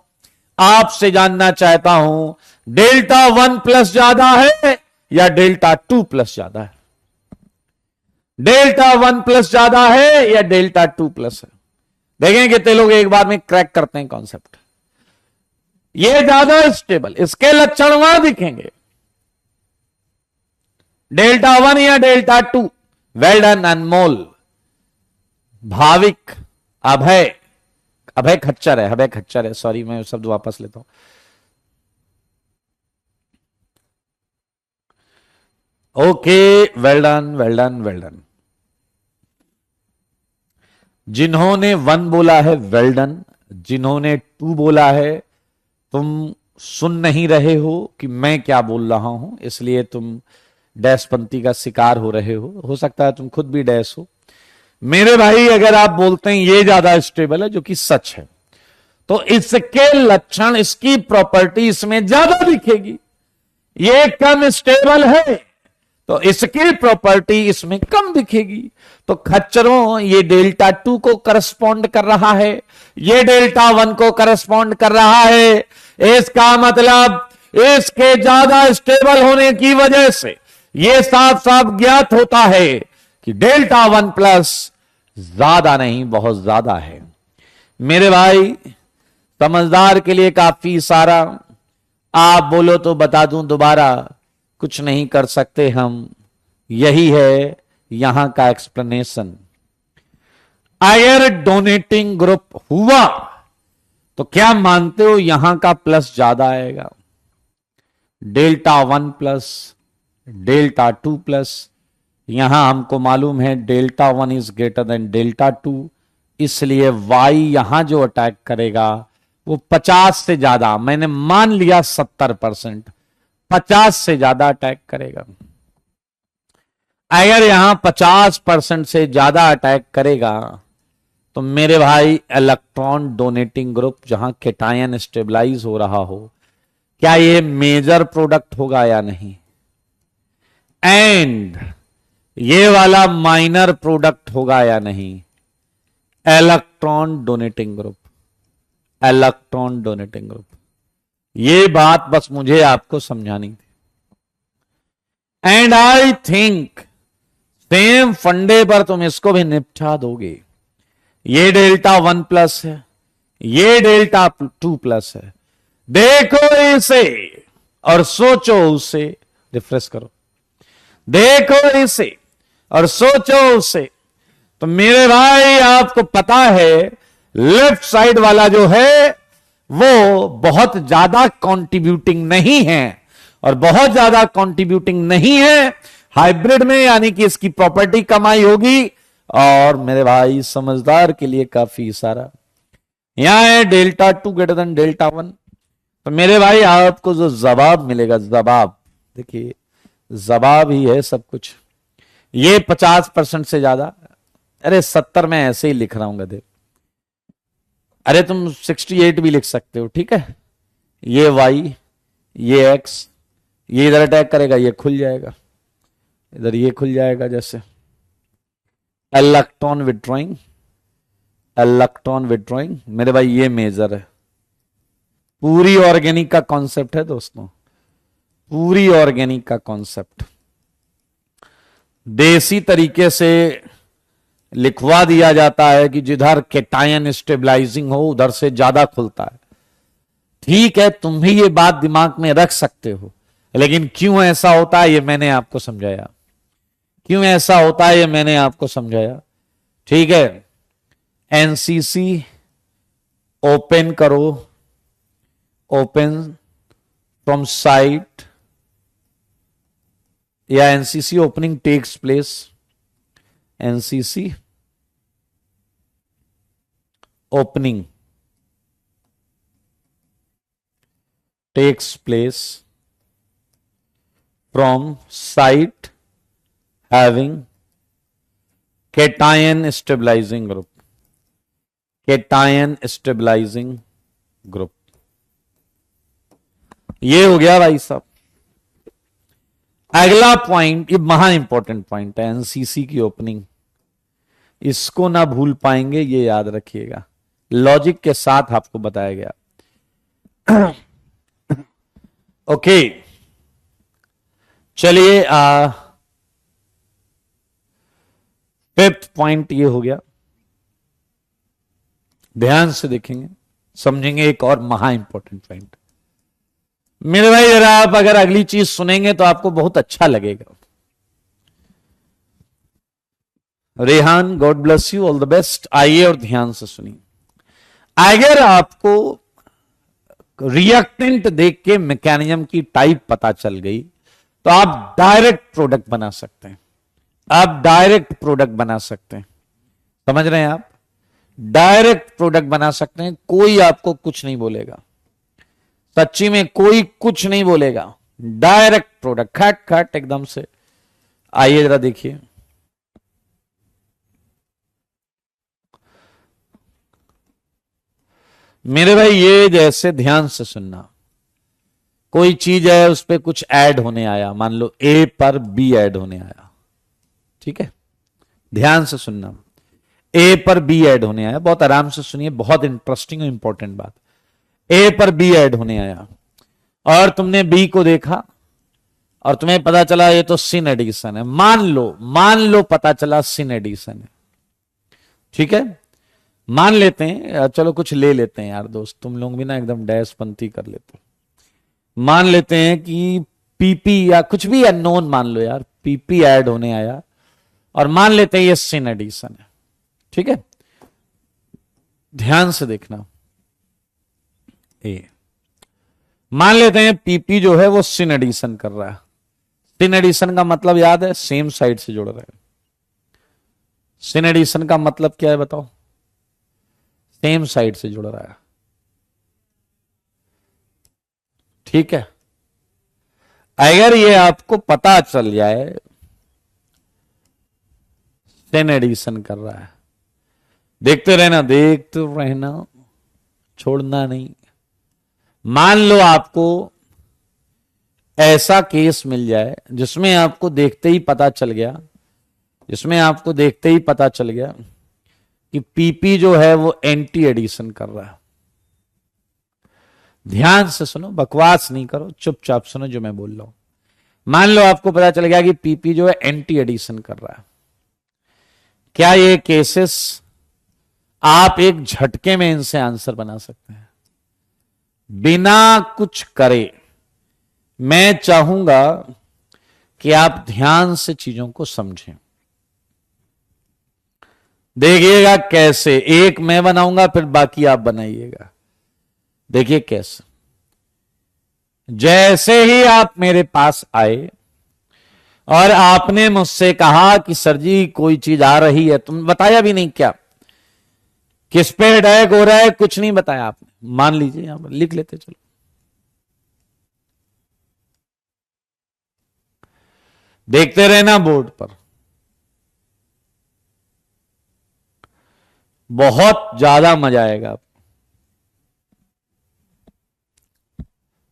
Speaker 1: आपसे जानना चाहता हूं, डेल्टा 1 प्लस ज्यादा है या डेल्टा 2 प्लस ज्यादा है? डेल्टा 1 प्लस ज्यादा है या डेल्टा 2 प्लस है? देखें कितने लोग एक बार में क्रैक करते हैं कॉन्सेप्ट। ये ज्यादा स्टेबल, इसके लक्षण वहां दिखेंगे। डेल्टा 1 या डेल्टा 2? वेल डन अनमोल, भाविक, अभय खच्चर है, अभय खच्चर है, सॉरी मैं शब्द वापस लेता हूं। Okay, well done, well done, well done. जिन्होंने 1 बोला है वेल डन, जिन्होंने 2 बोला है, तुम सुन नहीं रहे हो कि मैं क्या बोल रहा हूं, इसलिए तुम डैशपंथी का शिकार हो रहे हो सकता है तुम खुद भी डैश हो। मेरे भाई अगर आप बोलते हैं ये ज्यादा स्टेबल है, जो कि सच है, तो इसके लक्षण, इसकी प्रॉपर्टी इसमें ज्यादा दिखेगी। ये कम स्टेबल है तो इसकी प्रॉपर्टी इसमें कम दिखेगी। तो खच्चरों, ये डेल्टा 2 को करस्पॉन्ड कर रहा है, ये डेल्टा 1 को करस्पॉन्ड कर रहा है। इसका मतलब इसके ज्यादा स्टेबल होने की वजह से ये साफ साफ ज्ञात होता है कि डेल्टा 1 प्लस ज्यादा नहीं, बहुत ज्यादा है। मेरे भाई समझदार के लिए काफी सारा, आप बोलो तो बता दूं दोबारा, कुछ नहीं कर सकते हम। यही है यहां का एक्सप्लेनेशन। अगर डोनेटिंग ग्रुप हुआ तो क्या मानते हो यहां का प्लस ज्यादा आएगा? Delta 1 plus, delta 2 plus. यहां हमको मालूम है delta 1 is greater than delta 2, इसलिए वाई यहां जो अटैक करेगा वो 50 से ज्यादा, मैंने मान लिया 70%, 50 से ज्यादा अटैक करेगा। अगर यहां 50% से ज्यादा अटैक करेगा तो मेरे भाई इलेक्ट्रॉन डोनेटिंग ग्रुप जहां केटायन स्टेबलाइज हो रहा हो, क्या ये मेजर प्रोडक्ट होगा या नहीं? एंड ये वाला माइनर प्रोडक्ट होगा या नहीं? Electron donating group, electron donating group. ये बात बस मुझे आपको समझानी थी। एंड आई थिंक सेम फंडे पर तुम इसको भी निपटा दोगे। ये डेल्टा 1 प्लस है, ये डेल्टा 2 प्लस है। देखो इसे और सोचो उसे, रिफ्रेश करो, देखो इसे और सोचो उसे। तो मेरे भाई आपको पता है लेफ्ट साइड वाला जो है वो बहुत ज्यादा कंट्रीब्यूटिंग नहीं है, और बहुत ज्यादा कंट्रीब्यूटिंग नहीं है हाइब्रिड में, यानी कि इसकी प्रॉपर्टी कम आई होगी। और मेरे भाई समझदार के लिए काफी सारा, यहां है डेल्टा 2 ग्रेटर देन डेल्टा 1। तो मेरे भाई आपको जो जवाब मिलेगा, जवाब देखिए, जवाब ही है सब कुछ। ये 50% से ज्यादा, अरे 70 में ऐसे ही लिख रहा हूं गधे। अरे तुम 68 भी लिख सकते हो, ठीक है। ये y, ये x, ये इधर अटैक करेगा, ये खुल जाएगा, इधर ये खुल जाएगा। जैसे इलेक्ट्रॉन विड्रॉइंग, इलेक्ट्रॉन विड्रॉइंग, मेरे भाई ये मेजर है। पूरी ऑर्गेनिक का कॉन्सेप्ट है दोस्तों, पूरी ऑर्गेनिक का कॉन्सेप्ट। देसी तरीके से लिखवा दिया जाता है कि जिधर केटायन स्टेबलाइजिंग हो उधर से ज्यादा खुलता है। ठीक है, तुम भी ये बात दिमाग में रख सकते हो, लेकिन क्यों ऐसा होता है ये मैंने आपको समझाया, क्यों ऐसा होता है ये मैंने आपको समझाया। ठीक है, एनसीसी ओपन करो, ओपन फ्रॉम साइट, या NCC opening takes place, NCC opening takes place from site having cation stabilizing group, cation stabilizing group। ये हो गया भाई साहब। अगला पॉइंट, ये महा इंपॉर्टेंट पॉइंट है, एनसीसी की ओपनिंग। इसको ना भूल पाएंगे, ये याद रखिएगा, लॉजिक के साथ आपको बताया गया। ओके, चलिए फिफ्थ पॉइंट ये हो गया। ध्यान से देखेंगे, समझेंगे एक और महा इंपॉर्टेंट पॉइंट। मेरे भाई जरा आप अगर अगली चीज सुनेंगे तो आपको बहुत अच्छा लगेगा। Rehan, God bless you, all the best. आइए और ध्यान से सुनिए। अगर आपको रिएक्टेंट देख के मैकेनिज्म की टाइप पता चल गई तो आप डायरेक्ट प्रोडक्ट बना सकते हैं, आप डायरेक्ट प्रोडक्ट बना सकते हैं। समझ रहे हैं आप? डायरेक्ट प्रोडक्ट बना सकते हैं, कोई आपको कुछ नहीं बोलेगा, सच्ची में कोई कुछ नहीं बोलेगा। डायरेक्ट प्रोडक्ट, खट खट एकदम से। आइए जरा देखिए, मेरे भाई ये जैसे ध्यान से सुनना, कोई चीज है उस पर कुछ ऐड होने आया, मान लो ए पर बी ऐड होने आया, ठीक है, ध्यान से सुनना। ए पर बी ऐड होने आया, बहुत आराम से सुनिए, बहुत इंटरेस्टिंग और इंपॉर्टेंट बात। ए पर बी ऐड होने आया और तुमने बी को देखा और तुम्हें पता चला ये तो सिन एडिशन है। मान लो पता चला सिन एडिशन है, ठीक है, मान लेते हैं, चलो कुछ ले लेते हैं यार दोस्त, तुम लोग भी ना एकदम डैश पंथी कर लेते हो। मान लेते हैं कि पीपी या कुछ भी अननोन मान लो यार, पीपी ऐड होने आया और मान लेते हैं ये सिन एडिशन है, ठीक है। ध्यान से देखना, ए मान लेते हैं पीपी जो है वो सिन एडिशन कर रहा है। सिन एडिशन का मतलब याद है, सेम साइड से जुड़ रहा है। सिन एडिशन का मतलब क्या है बताओ? सेम साइड से जुड़ रहा है, ठीक है। अगर ये आपको पता चल जाए सिन एडिशन कर रहा है, देखते रहना, छोड़ना नहीं। मान लो आपको ऐसा केस मिल जाए जिसमें आपको देखते ही पता चल गया, कि पीपी जो है वो एंटी एडिशन कर रहा है। ध्यान से सुनो, बकवास नहीं करो, चुपचाप सुनो जो मैं बोल रहा हूं। मान लो आपको पता चल गया कि पीपी जो है एंटी एडिशन कर रहा है। क्या ये केसेस आप एक झटके में इनसे आंसर बना सकते हैं बिना कुछ करे? मैं चाहूंगा कि आप ध्यान से चीजों को समझें, देखिएगा कैसे। एक मैं बनाऊंगा, फिर बाकी आप बनाइएगा। देखिए कैसे। जैसे ही आप मेरे पास आए और आपने मुझसे कहा कि सर जी कोई चीज आ रही है, तुम बताया भी नहीं क्या, किस पे अटैक हो रहा है कुछ नहीं बताया आपने, मान लीजिए यहां पर लिख लेते चलो। देखते रहना बोर्ड पर, बहुत ज्यादा मजा आएगा आपको।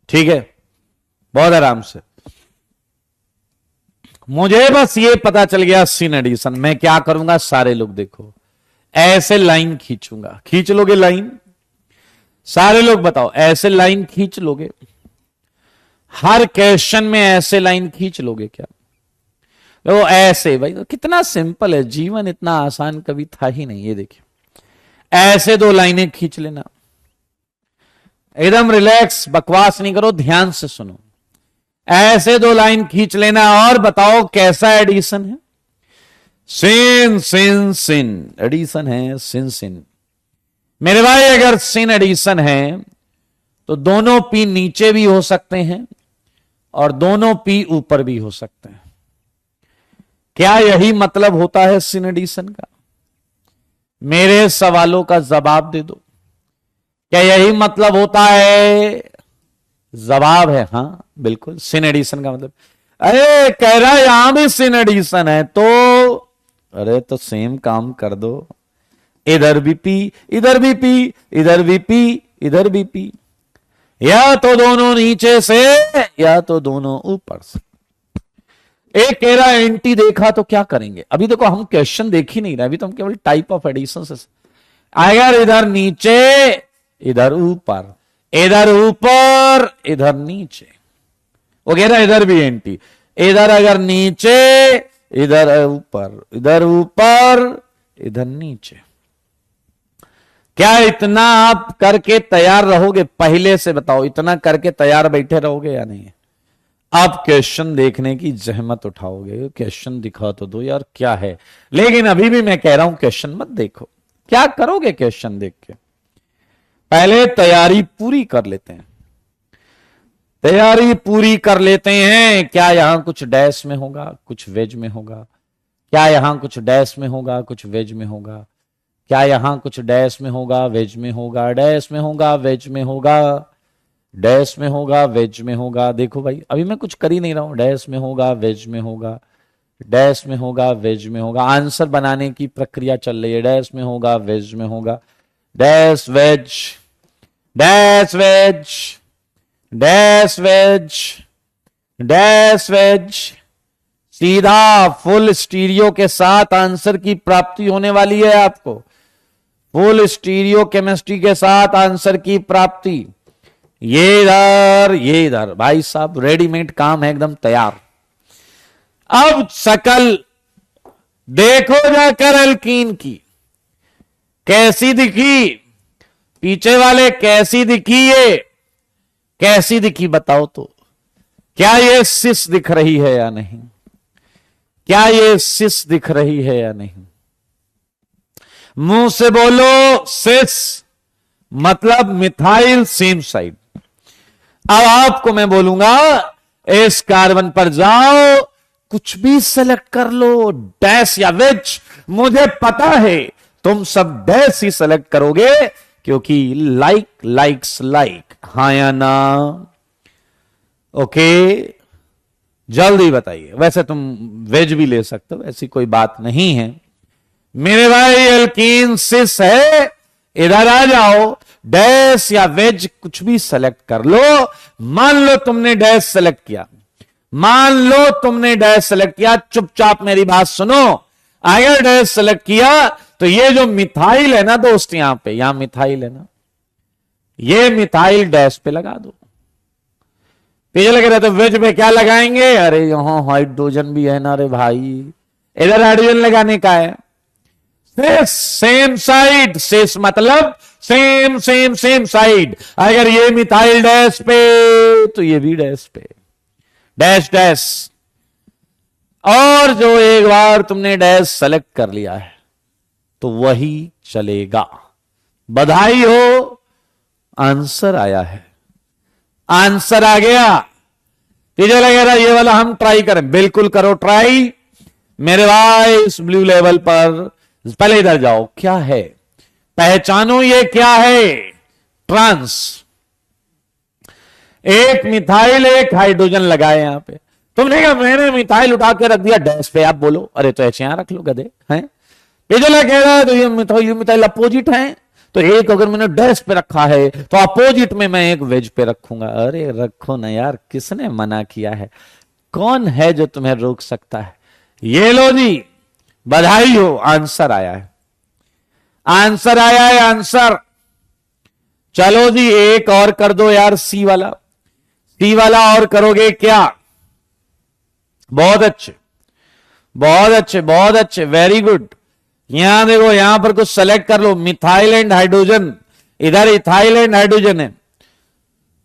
Speaker 1: ठीक है, बहुत आराम से। मुझे बस ये पता चल गया सीन एडिशन। मैं क्या करूंगा, सारे लोग देखो, ऐसे लाइन खींचूंगा। खींच लोगे लाइन? सारे लोग बताओ, ऐसे लाइन खींच लोगे? हर क्वेश्चन में ऐसे लाइन खींच लोगे क्या? तो ऐसे भाई, तो कितना सिंपल है जीवन, इतना आसान कभी था ही नहीं। ये देखिए, ऐसे 2 लाइनें खींच लेना, एकदम रिलैक्स, बकवास नहीं करो, ध्यान से सुनो। ऐसे 2 लाइन खींच लेना और बताओ कैसा एडिशन है? सिन सिन सिन एडिशन है, सिन सिन। मेरे भाई अगर सिन एडिशन है तो दोनों पी नीचे भी हो सकते हैं और दोनों पी ऊपर भी हो सकते हैं। क्या यही मतलब होता है सिन एडिशन का? मेरे सवालों का जवाब दे दो। क्या यही मतलब होता है? जवाब है हाँ, बिल्कुल। सिन एडिशन का मतलब, अरे कह रहा है यहां भी सिन एडिशन है, तो अरे तो सेम काम कर दो, इधर भी पी, इधर भी पी, इधर भी पी, इधर भी पी, या तो दोनों नीचे से या तो दोनों ऊपर से। एक कह रहा है एंटी देखा तो क्या करेंगे? अभी देखो हम क्वेश्चन देख ही नहीं रहे, अभी तो हम केवल टाइप ऑफ एडिशन से अगर इधर नीचे इधर ऊपर, इधर ऊपर इधर नीचे, वो कह रहा है इधर भी एंटी, इधर अगर नीचे इधर ऊपर, इधर ऊपर इधर नीचे। क्या इतना आप करके तैयार रहोगे? पहले से बताओ, इतना करके तैयार बैठे रहोगे या नहीं? आप क्वेश्चन देखने की जहमत उठाओगे? क्वेश्चन दिखा तो दो यार क्या है। लेकिन अभी भी मैं कह रहा हूं क्वेश्चन मत देखो। क्या करोगे क्वेश्चन देख के? पहले तैयारी पूरी कर लेते हैं, तैयारी पूरी कर लेते हैं। क्या यहां कुछ डैश में होगा, कुछ वेज में होगा? क्या यहां कुछ डैश में होगा, कुछ वेज में होगा? क्या यहां कुछ डैश में होगा, वेज में होगा? डैश में होगा, वेज में होगा, डैश में होगा, वेज में होगा। देखो भाई अभी मैं कुछ कर ही नहीं रहा हूं। डैश में होगा, वेज में होगा, डैश में होगा, वेज में होगा। आंसर बनाने की प्रक्रिया चल रही है। डैश में होगा, वेज में होगा, dash wedge, dash wedge, dash wedge, dash wedge. सीधा फुल स्टीरियो के साथ आंसर की प्राप्ति होने वाली है आपको। फुल स्टीरियो केमिस्ट्री के साथ आंसर की प्राप्ति। ये इधर, ये इधर, भाई साहब रेडीमेड काम है, एकदम तैयार। अब शकल देखो जाकर एल्कीन की, कैसी दिखी? पीछे वाले कैसी दिखी? ये कैसी दिखी बताओ तो? क्या ये सिस दिख रही है या नहीं? क्या ये सिस दिख रही है या नहीं? मुंह से बोलो सिस मतलब मिथाइल सेम साइड। अब आपको मैं बोलूंगा इस कार्बन पर जाओ, कुछ भी सेलेक्ट कर लो, डैश या वेज। मुझे पता है तुम सब डैश ही सेलेक्ट करोगे, क्योंकि लाइक लाइक्स लाइक, हाँ या ना? ओके जल्दी बताइए। वैसे तुम वेज भी ले सकते हो, ऐसी कोई बात नहीं है मेरे भाई। एल्कीन सिस है, इधर आ जाओ, डैश या वेज कुछ भी सेलेक्ट कर लो। मान लो तुमने डैश सेलेक्ट किया, मान लो तुमने डैश सेलेक्ट किया, चुपचाप मेरी बात सुनो। अगर डैश सेलेक्ट किया तो ये जो मिथाइल है ना दोस्त, यहां पे, यहां मिथाइल है ना, ये मिथाइल डैश पे लगा दो। पीछे लगे रहे तो वेज में क्या लगाएंगे? अरे यहां हाइड्रोजन भी है ना रे भाई, इधर हाइड्रोजन लगाने का है। सेम साइड, सेस मतलब सेम सेम सेम साइड। अगर ये मिथाइल डैश पे तो ये भी डैश पे, डैश डैश। और जो एक बार तुमने डैश सेलेक्ट कर लिया है तो वही चलेगा। बधाई हो, आंसर आया है, आंसर आ गया। पीछे लगेगा ये वाला हम ट्राई करें, बिल्कुल करो ट्राई मेरे भाई। इस ब्लू लेवल पर पहले इधर जाओ, क्या है? पहचानो ये क्या है, ट्रांस। एक मिथाइल एक हाइड्रोजन लगाए यहां पे, तुमने कहा मैंने मिथाइल उठा के रख दिया डैश पे, आप बोलो अरे तो ऐसे यहां रख लो गधे हैं। ये जो कह रहा है तो ये मिथाइल अपोजिट है, तो एक अगर मैंने डैश पे रखा है तो अपोजिट में मैं एक वेज पे रखूंगा। अरे रखो ना यार, किसने मना किया है, कौन है जो तुम्हें रोक सकता है। ये लो जी, बधाई हो, आंसर आया है, आंसर आया है, आंसर। चलो जी एक और कर दो यार, सी वाला, सी वाला और करोगे क्या, बहुत अच्छे बहुत अच्छे बहुत अच्छे, वेरी गुड। यहां देखो, यहां पर कुछ सेलेक्ट कर लो, मिथाइल एंड हाइड्रोजन, इधर इथाइल एंड हाइड्रोजन है।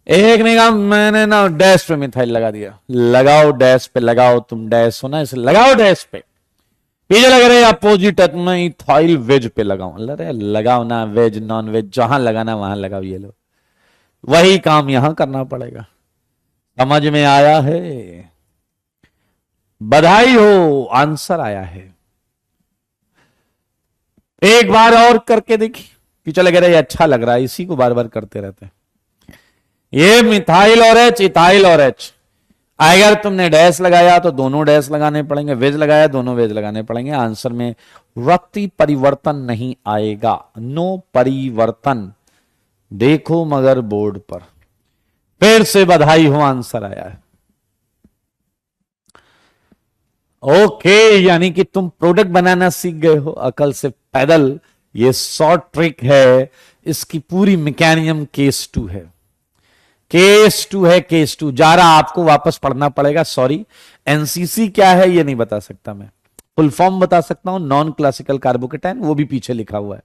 Speaker 1: एक ने कहा मैंने ना डैश पे मिथाइल लगा दिया, लगाओ डैश पे, लगाओ, तुम डैश हो ना इसे लगाओ डैश पे। पीछे लग रहे अपोजिट है, मैं इथाइल वेज पे लगाऊं, अरे लगाओ ना, वेज नॉन वेज जहां लगाना वहां लगाओ, ये लो, वही काम यहां करना पड़ेगा। समझ में आया है, बधाई हो, आंसर आया है। एक बार और करके देखिए, पीछे लग रहा है अच्छा लग रहा है, इसी को बार बार करते रहते हैं। ये मिथाइल और एच, इथाइल और एच, अगर तुमने डैश लगाया तो दोनों डैश लगाने पड़ेंगे, वेज लगाया दोनों वेज लगाने पड़ेंगे, आंसर में वक्ती परिवर्तन नहीं आएगा, नो परिवर्तन। देखो मगर बोर्ड पर, फिर से बधाई हो, आंसर आया है। ओके, यानी कि तुम प्रोडक्ट बनाना सीख गए हो अकल से पैदल। ये शॉर्ट ट्रिक है, इसकी पूरी मैकेनिज्म केस 2 है, केस 2 है, केस 2। जा रहा आपको वापस पढ़ना पड़ेगा, सॉरी। एनसीसी क्या है ये नहीं बता सकता मैं, फुल फॉर्म बता सकता हूं, नॉन क्लासिकल कार्बोकेटाइन, वो भी पीछे लिखा हुआ है।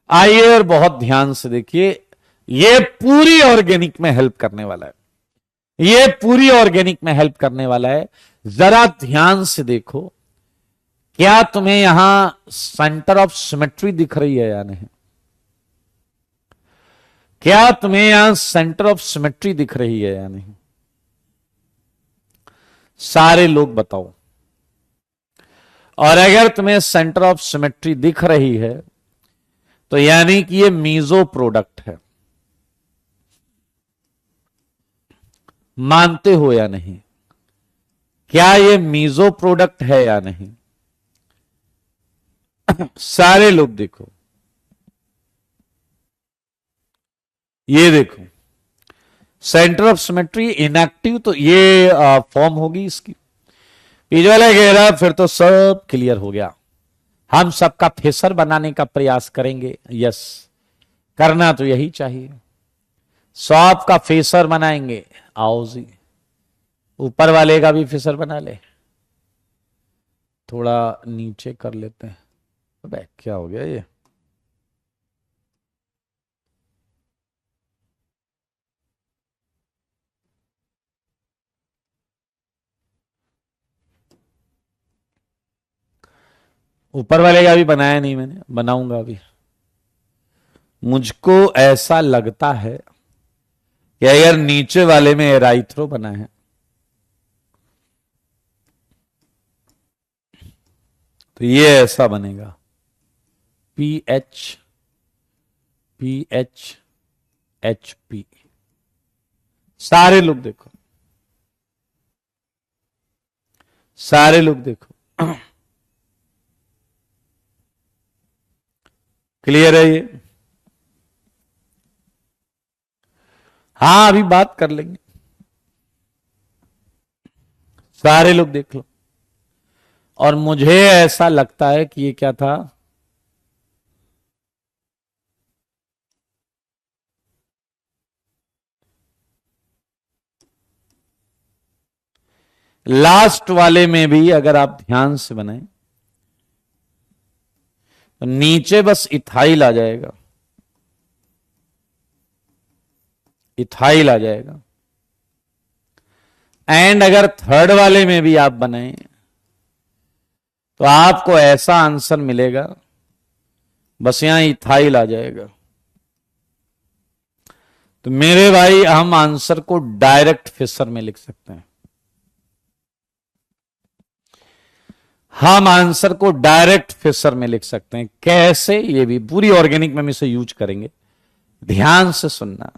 Speaker 1: आइए और बहुत ध्यान से देखिए, ये पूरी ऑर्गेनिक में हेल्प करने वाला है, ये पूरी ऑर्गेनिक में हेल्प करने वाला है। जरा ध्यान से देखो, क्या तुम्हें यहां सेंटर ऑफ सिमेट्री दिख रही है या नहीं, क्या तुम्हें यहां सेंटर ऑफ सिमेट्री दिख रही है या नहीं, सारे लोग बताओ। और अगर तुम्हें सेंटर ऑफ सिमेट्री दिख रही है तो यानी कि ये मीजो प्रोडक्ट है, मानते हो या नहीं, क्या ये मीजो प्रोडक्ट है या नहीं, सारे लोग देखो, ये देखो सेंटर ऑफ सिमेट्री इनएक्टिव, तो ये फॉर्म होगी इसकी। पीछे वाला कह रहा फिर तो सब क्लियर हो गया, हम सबका फेसर बनाने का प्रयास करेंगे। यस, करना तो यही चाहिए, सब का फेसर बनाएंगे। आओ जी, ऊपर वाले का भी फेसर बना ले, थोड़ा नीचे कर लेते हैं। अबे क्या हो गया ये, ऊपर वाले का भी बनाया नहीं मैंने, बनाऊंगा अभी। मुझको ऐसा लगता है कि अगर नीचे वाले में एराइथ्रो बना है तो ये ऐसा बनेगा, PH PH HP। सारे लोग देखो, सारे लोग देखो, क्लियर है ये। हाँ अभी बात कर लेंगे, सारे लोग देख लो। और मुझे ऐसा लगता है कि ये क्या था, लास्ट वाले में भी अगर आप ध्यान से बनाएं तो नीचे बस इथाइल आ जाएगा, इथाइल आ जाएगा। एंड अगर थर्ड वाले में भी आप बनाएं तो आपको ऐसा आंसर मिलेगा, बस यहां इथाइल आ जाएगा। तो मेरे भाई हम आंसर को डायरेक्ट फिशर में लिख सकते हैं। हम आंसर को डायरेक्ट फिशर में लिख सकते हैं। कैसे? ये भी पूरी ऑर्गेनिक में हम इसे यूज करेंगे। ध्यान से सुनना।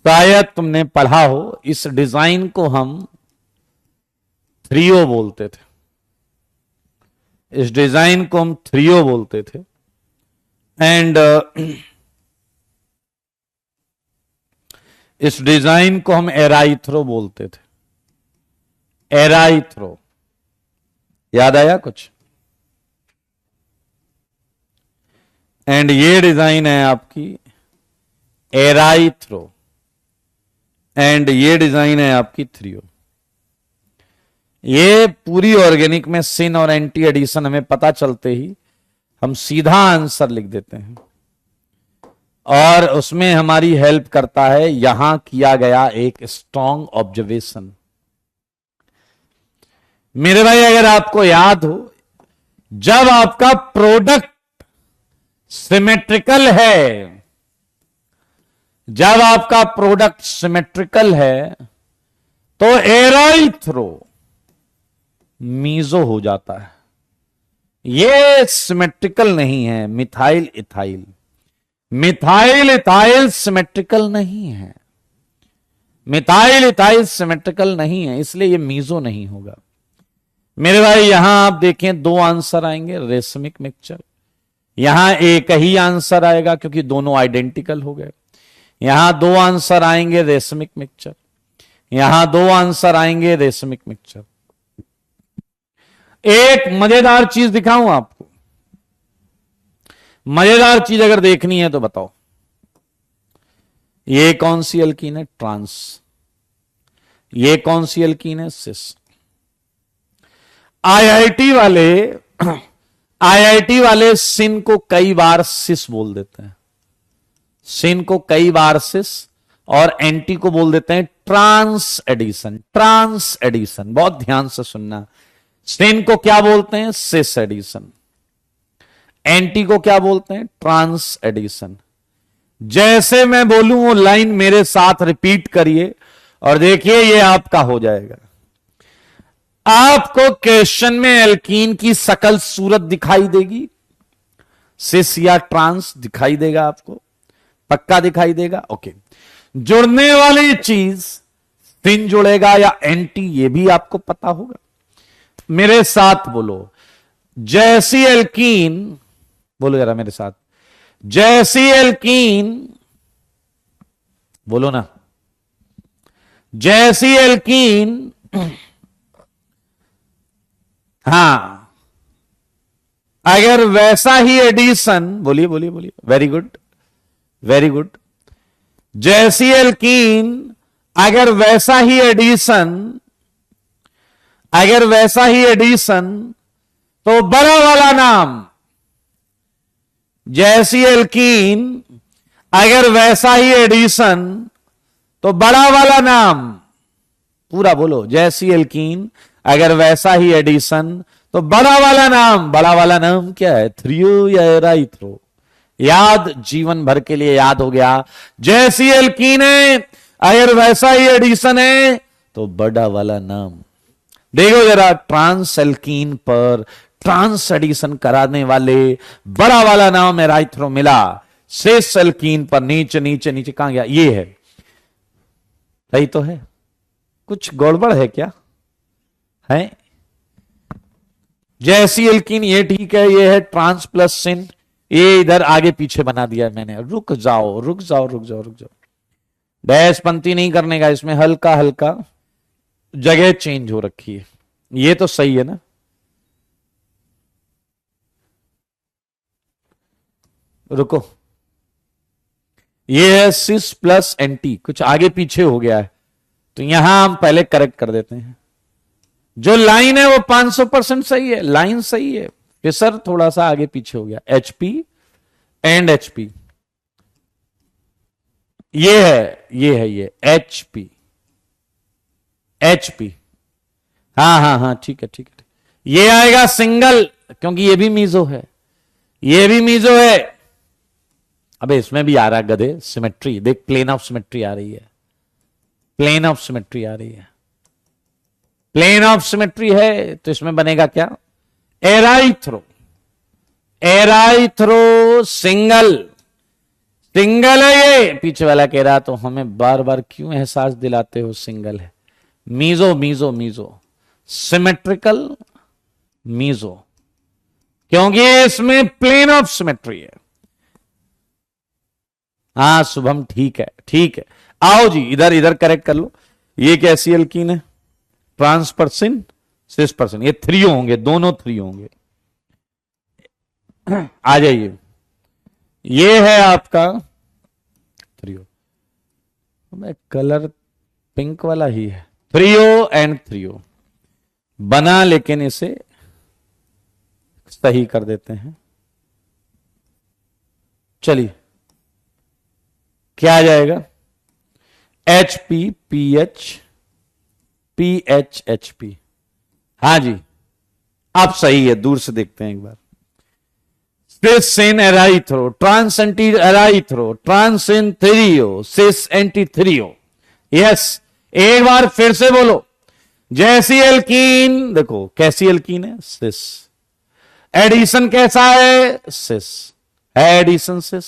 Speaker 1: शायद तुमने पढ़ा हो, इस डिजाइन को हम थ्रियो बोलते थे। इस डिजाइन को हम थ्रियो बोलते थे। एंड इस डिजाइन को हम एराइथ्रो बोलते थे। एराइथ्रो, याद आया कुछ? एंड ये डिजाइन है आपकी एराइथ्रो, एंड ये डिजाइन है आपकी थ्रियो। ये पूरी ऑर्गेनिक में सिन और एंटी एडिशन हमें पता चलते ही हम सीधा आंसर लिख देते हैं। और उसमें हमारी हेल्प करता है यहां किया गया एक स्ट्रॉन्ग ऑब्जर्वेशन। मेरे भाई, अगर आपको याद हो, जब आपका प्रोडक्ट सिमेट्रिकल है, जब आपका प्रोडक्ट सिमेट्रिकल है, तो एराइथ्रो मीजो हो जाता है। ये सिमेट्रिकल नहीं है, methyl ethyl. Methyl ethyl symmetrical नहीं है। मिथाइल इथाइल सिमेट्रिकल नहीं है, इसलिए ये मीजो नहीं होगा। मेरे भाई, यहां आप देखें दो आंसर आएंगे, रेशमिक मिक्सचर। यहां एक ही आंसर आएगा क्योंकि दोनों आइडेंटिकल हो गए। यहां दो आंसर आएंगे, रेशमिक मिक्सचर। यहां दो आंसर आएंगे, रेशमिक मिक्सचर। एक मजेदार चीज दिखाऊं आपको। मजेदार चीज अगर देखनी है तो बताओ, ये कौन सी एल्कीन है? ट्रांस। ये कौन सी एल्कीन है? सिस। आईआईटी वाले सिन को कई बार सिस बोल देते हैं। सिन को कई बार सिस, और एंटी को बोल देते हैं ट्रांस एडिशन। ट्रांस एडिशन, बहुत ध्यान से सुनना। सिन को क्या बोलते हैं? Cis addition. एंटी को क्या बोलते हैं? Trans addition. जैसे मैं बोलूं वो लाइन मेरे साथ रिपीट करिए और देखिए ये आपका हो जाएगा। आपको क्वेश्चन में एल्कीन की सकल सूरत दिखाई देगी, सिस या ट्रांस दिखाई देगा आपको, पक्का दिखाई देगा। ओके, जुड़ने वाली चीज सिन जुड़ेगा या एंटी, ये भी आपको पता होगा। मेरे साथ बोलो, जैसी एल्कीन, बोलो जरा मेरे साथ, जैसी एल्कीन, बोलो ना, जैसी एल्कीन, हां, अगर वैसा ही एडिशन, बोलिए बोलिए बोलिए, वेरी गुड वेरी गुड। जैसी एल्कीन, अगर वैसा ही एडिशन, अगर वैसा ही एडिशन, तो बड़ा वाला नाम। जैसी एल्कीन, अगर वैसा ही एडिशन, तो बड़ा वाला नाम। पूरा बोलो, जैसी एल्कीन, अगर वैसा ही एडिशन, तो बड़ा वाला नाम। बड़ा वाला नाम क्या है? थ्रियो या एराइथ्रो? याद, जीवन भर के लिए याद हो गया। जैसी एल्कीन है, अगर वैसा ही एडिशन है, तो बड़ा वाला नाम। देखो जरा, ट्रांस एल्कीन पर ट्रांस एडिशन कराने वाले बड़ा वाला नाम एराइथ्रो मिला। सिस एल्कीन पर नीचे नीचे नीचे कहां गया? ये है। सही तो है? कुछ गड़बड़ है क्या? है? जैसी एल्कीन ये ठीक है, ये है ट्रांस प्लस सिन। ये इधर आगे पीछे बना दिया मैंने। रुक जाओ रुक जाओ रुक जाओ रुक जाओ, डैश पंक्ति नहीं करने का, इसमें हल्का हल्का जगह चेंज हो रखी है। ये तो सही है ना? रुको, ये है सिस प्लस एंटी, कुछ आगे पीछे हो गया है, तो यहां हम पहले करेक्ट कर देते हैं। जो लाइन है वो 500% सही है, लाइन सही है, फिसर थोड़ा सा आगे पीछे हो गया। HP एंड HP, ये HP। हाँ, ठीक है। ये आएगा सिंगल, क्योंकि ये भी मीजो है, ये भी मीजो है। अबे इसमें भी आ रहा है गधे, सिमेट्री देख, प्लेन ऑफ सिमेट्री आ रही है, प्लेन ऑफ सिमेट्री आ रही है। प्लेन ऑफ सिमेट्री है तो इसमें बनेगा क्या? एराइथ्रो, एराइथ्रो सिंगल, सिंगल है ये। पीछे वाला कह रहा तो हमें बार बार क्यों एहसास दिलाते हो सिंगल है। Meso, meso, meso, symmetrical meso, क्योंकि इसमें प्लेन ऑफ सिमेट्री है। हाँ शुभम, ठीक है, ठीक है। आओ जी, इधर इधर करेक्ट कर लो। ये कैसी एल्कीन है? ट्रांसपर्सिन, सिसपर्सिन। ये थ्री होंगे, दोनों थ्री होंगे। आ जाइए, ये है आपका थ्रियो, मैं कलर पिंक वाला ही है। थ्रियो एंड थ्रियो बना, लेकिन इसे सही कर देते हैं। चलिए, क्या आ जाएगा? H P P H P H H P. हाँ जी, अब सही है, दूर से देखते हैं एक बार। सिस इन एराइथ्रो, ट्रांस एंटी एराइथ्रो, ट्रांस इन थ्रियो, सिस एंटी थ्रियो। यस, एक बार फिर से बोलो। जैसी एल्कीन, देखो कैसी एल्कीन है? सिस। एडिशन कैसा है? सिस है, एडिशन सिस।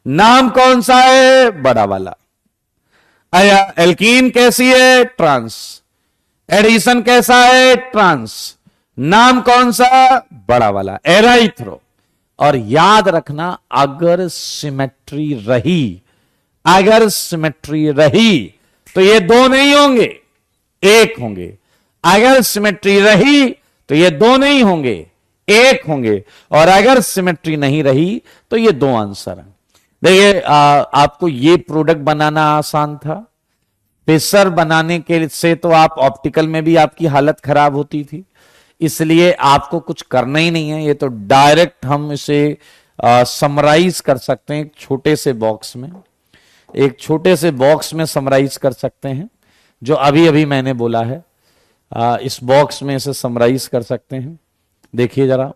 Speaker 1: नाम कौन सा है? बड़ा वाला। आया, एल्कीन कैसी है? ट्रांस। एडिशन कैसा है? ट्रांस। नाम कौन सा? बड़ा वाला, एराइथ्रो। और याद रखना, अगर सिमेट्री रही, अगर सिमेट्री रही तो ये दो नहीं होंगे, एक होंगे। अगर सिमेट्री रही तो ये दो नहीं होंगे, एक होंगे। और अगर सिमेट्री नहीं रही तो ये दो आंसर हैं। देखिए, आपको ये प्रोडक्ट बनाना आसान था। पेसर बनाने के से तो आप ऑप्टिकल में भी आपकी हालत खराब होती थी, इसलिए आपको कुछ करना ही नहीं है। ये तो डायरेक्ट हम इसे समराइज कर सकते हैं एक छोटे से बॉक्स में, एक छोटे से बॉक्स में समराइज कर सकते हैं। जो अभी अभी मैंने बोला है, इस बॉक्स में इसे समराइज कर सकते हैं। देखिए जरा,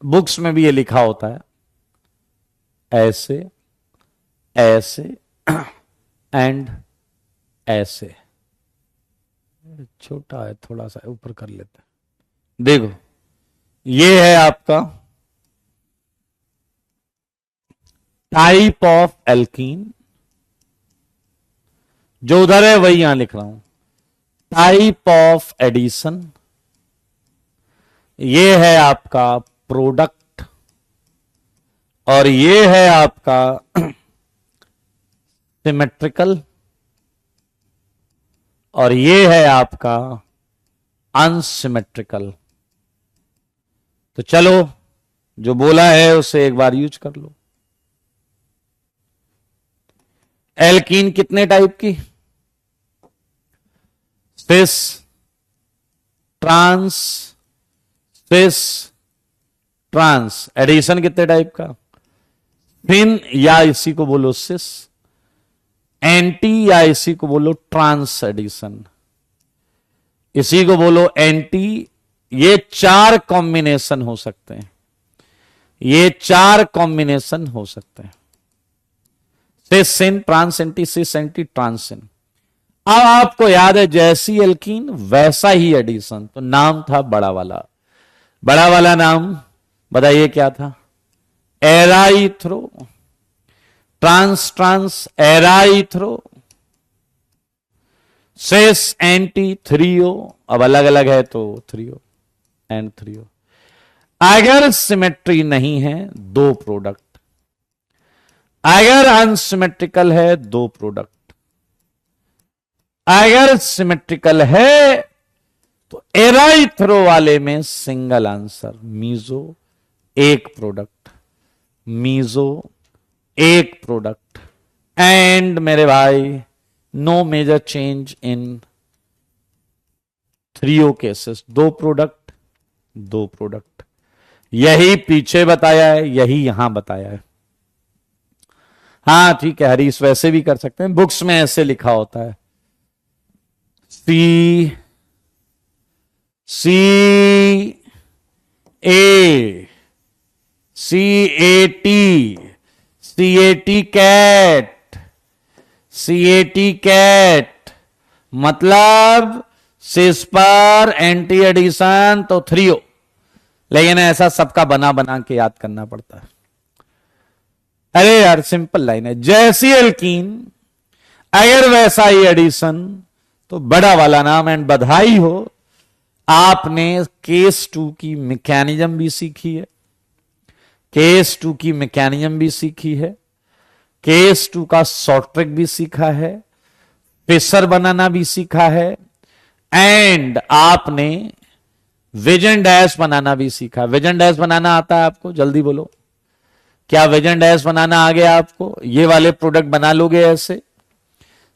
Speaker 1: बुक्स में भी ये लिखा होता है, ऐसे, ऐसे एंड ऐसे। छोटा है, थोड़ा सा ऊपर कर लेते हैं। देखो, ये है आपका टाइप ऑफ एल्कीन। जो उधर है वही यहां लिख रहा हूं, टाइप ऑफ एडिशन। ये है आपका प्रोडक्ट, और ये है आपका सिमेट्रिकल, और ये है आपका अनसिमेट्रिकल। तो चलो, जो बोला है उसे एक बार यूज कर लो। एल्कीन कितने टाइप की? सिस, ट्रांस, सिस, ट्रांस। एडिशन कितने टाइप का? फिन, या इसी को बोलो सिस। एंटी, या इसी को बोलो ट्रांस एडिशन। इसी को बोलो एंटी। ये चार कॉम्बिनेशन हो सकते हैं, ये चार कॉम्बिनेशन हो सकते हैं। सिस सिन, ट्रांस एंटी, सिस एंटी, ट्रांस सिन। अब आपको याद है, जैसी एल्कीन वैसा ही एडिशन। तो नाम था बड़ा वाला। बड़ा वाला नाम बताइए क्या था? Erythro. Trans, trans, erythro. Cis, anti, threo. अब अलग अलग है तो थ्रियो एंड थ्रियो। अगर सिमेट्री नहीं है, दो प्रोडक्ट। अगर अनसिमेट्रिकल है, दो प्रोडक्ट। अगर सिमेट्रिकल है तो एराइथ्रो वाले में सिंगल आंसर, मीजो एक प्रोडक्ट, मीजो एक प्रोडक्ट। एंड मेरे भाई, no major change in threo cases. दो प्रोडक्ट, दो प्रोडक्ट। यही पीछे बताया है, यही यहां बताया है। हाँ ठीक है हरीश, वैसे भी कर सकते हैं, बुक्स में ऐसे लिखा होता है। C, C A, C A T, C A T cat, C A T cat. मतलब सिस पर एंटी एडिशन तो 3O, लेकिन ऐसा सबका बना बना के याद करना पड़ता है। अरे यार सिंपल लाइन है, जैसी एल्कीन अगर वैसा ही एडिशन तो बड़ा वाला नाम। एंड बधाई हो, आपने केस 2 की मैकेनिज्म भी सीखी है, केस 2 की मैकेनिज्म भी सीखी है, केस 2 का शॉर्ट ट्रिक भी सीखा है, फिशर बनाना भी सीखा है, एंड आपने विजन डैश बनाना भी सीखा। विजन डैश बनाना आता है आपको? जल्दी बोलो, क्या विजन डैश बनाना आ गया आपको? ये वाले प्रोडक्ट बना लोगे ऐसे?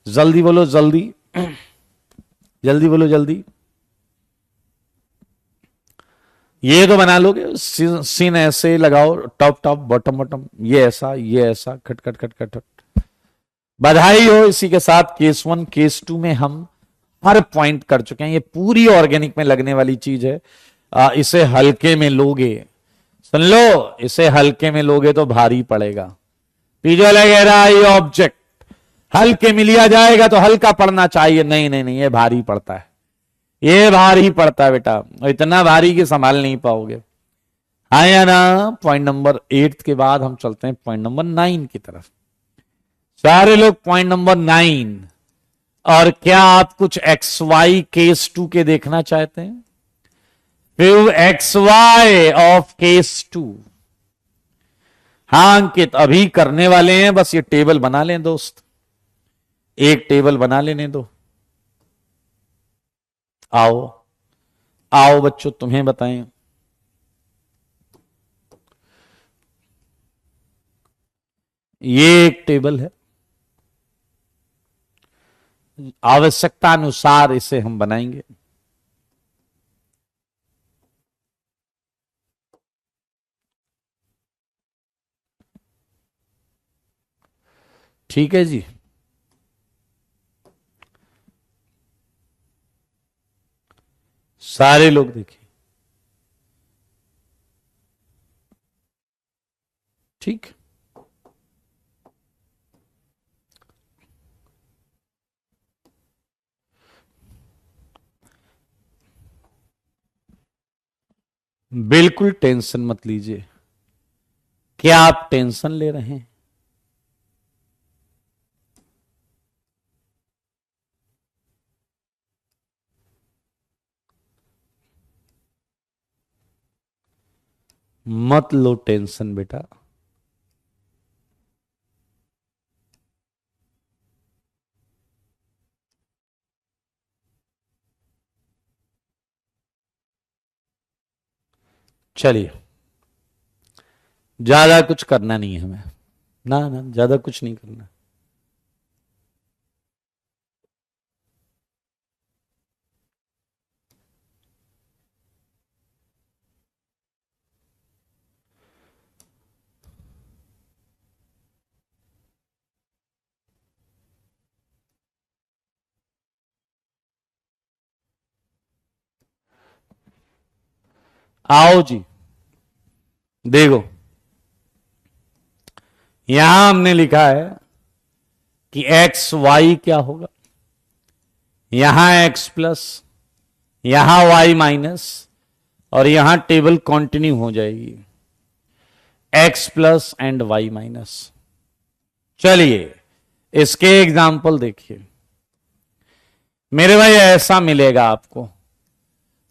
Speaker 1: जल्दी बोलो, जल्दी जल्दी बोलो, जल्दी। ये तो बना लोगे, सीन ऐसे लगाओ, टॉप टॉप बॉटम बॉटम, ये ऐसा खट खट खट खट खट। बधाई हो। इसी के साथ केस 1 केस 2 में हम हर पॉइंट कर चुके हैं। ये पूरी ऑर्गेनिक में लगने वाली चीज है। इसे हल्के में लोगे, सुन लो, इसे हल्के में लोगे तो भारी पड़ेगा। पीछे लगेगा ये ऑब्जेक्ट हल्के में लिया जाएगा तो हल्का पड़ना चाहिए, नहीं नहीं नहीं, ये भारी पड़ता है, ये भारी पड़ता है बेटा, इतना भारी कि संभाल नहीं पाओगे। आया ना? पॉइंट नंबर 8 के बाद हम चलते हैं पॉइंट नंबर 9 की तरफ। सारे लोग पॉइंट नंबर 9। और क्या आप कुछ एक्स वाई केस 2 के देखना चाहते हैं? फिर एक्स वाई ऑफ केस 2। हाँ अंकित, अभी करने वाले हैं, बस ये टेबल बना लें दोस्त, एक टेबल बना लेने दो। आओ आओ बच्चों, तुम्हें बताएं। ये एक टेबल है, आवश्यकता अनुसार इसे हम बनाएंगे। ठीक है जी। सारे लोग देखिए, ठीक। बिल्कुल टेंशन मत लीजिए। क्या आप टेंशन ले रहे हैं? मत लो टेंशन बेटा। चलिए, ज्यादा कुछ करना नहीं है हमें, ना ना, ज्यादा कुछ नहीं करना। आओ जी, देखो यहां हमने लिखा है कि एक्स वाई क्या होगा, यहां एक्स प्लस, यहां वाई माइनस, और यहां टेबल कंटिन्यू हो जाएगी, X plus and Y minus. चलिए इसके एग्जाम्पल देखिए। मेरे भाई ऐसा मिलेगा आपको,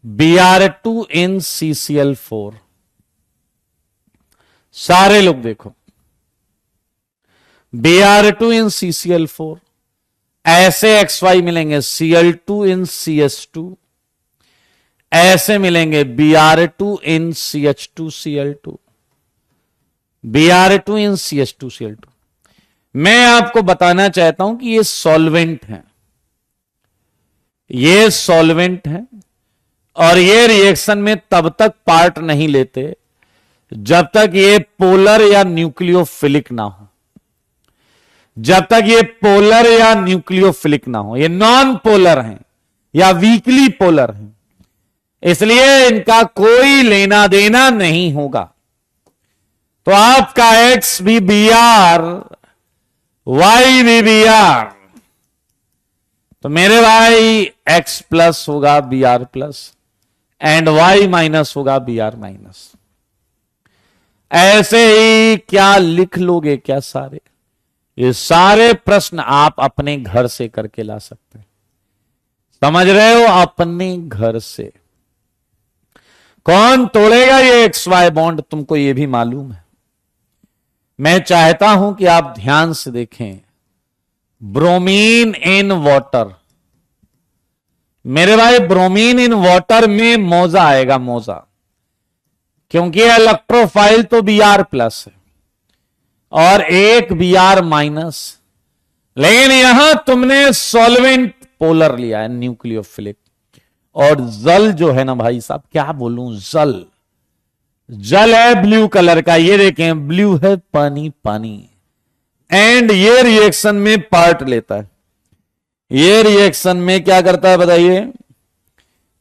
Speaker 1: Br2 in CCl4। सारे लोग देखो, Br2 in CCl4, ऐसे XY मिलेंगे Cl2 in CS2, ऐसे मिलेंगे Br2 in CH2Cl2, Br2 in CH2Cl2। मैं आपको बताना चाहता हूं कि ये सॉल्वेंट है, ये सॉल्वेंट है, और ये रिएक्शन में तब तक पार्ट नहीं लेते जब तक ये पोलर या न्यूक्लियोफिलिक ना हो, जब तक ये पोलर या न्यूक्लियोफिलिक ना हो। ये नॉन पोलर हैं या वीकली पोलर हैं, इसलिए इनका कोई लेना देना नहीं होगा। तो आपका एक्स भी बी आर, वाई भी बी आर, तो मेरे भाई x प्लस होगा B R plus and y minus होगा बी आर माइनस। ऐसे ही क्या लिख लोगे क्या सारे? ये सारे प्रश्न आप अपने घर से करके ला सकते हैं। समझ रहे हो? अपने घर से। कौन तोड़ेगा ये एक्स वाई बॉन्ड, तुमको ये भी मालूम है। मैं चाहता हूं कि आप ध्यान से देखें। ब्रोमीन इन वाटर, मेरे भाई ब्रोमीन इन वाटर में मोजा आएगा, मोजा, क्योंकि इलेक्ट्रोफाइल तो बी आर प्लस है और एक बी आर माइनस, लेकिन यहां तुमने सॉल्वेंट पोलर लिया है न्यूक्लियोफिलिक। और जल जो है ना भाई साहब, क्या बोलूं, जल, जल है ब्लू कलर का, ये देखें ब्लू है, पानी पानी। एंड ये रिएक्शन में पार्ट लेता है। ये रिएक्शन में क्या करता है बताइए?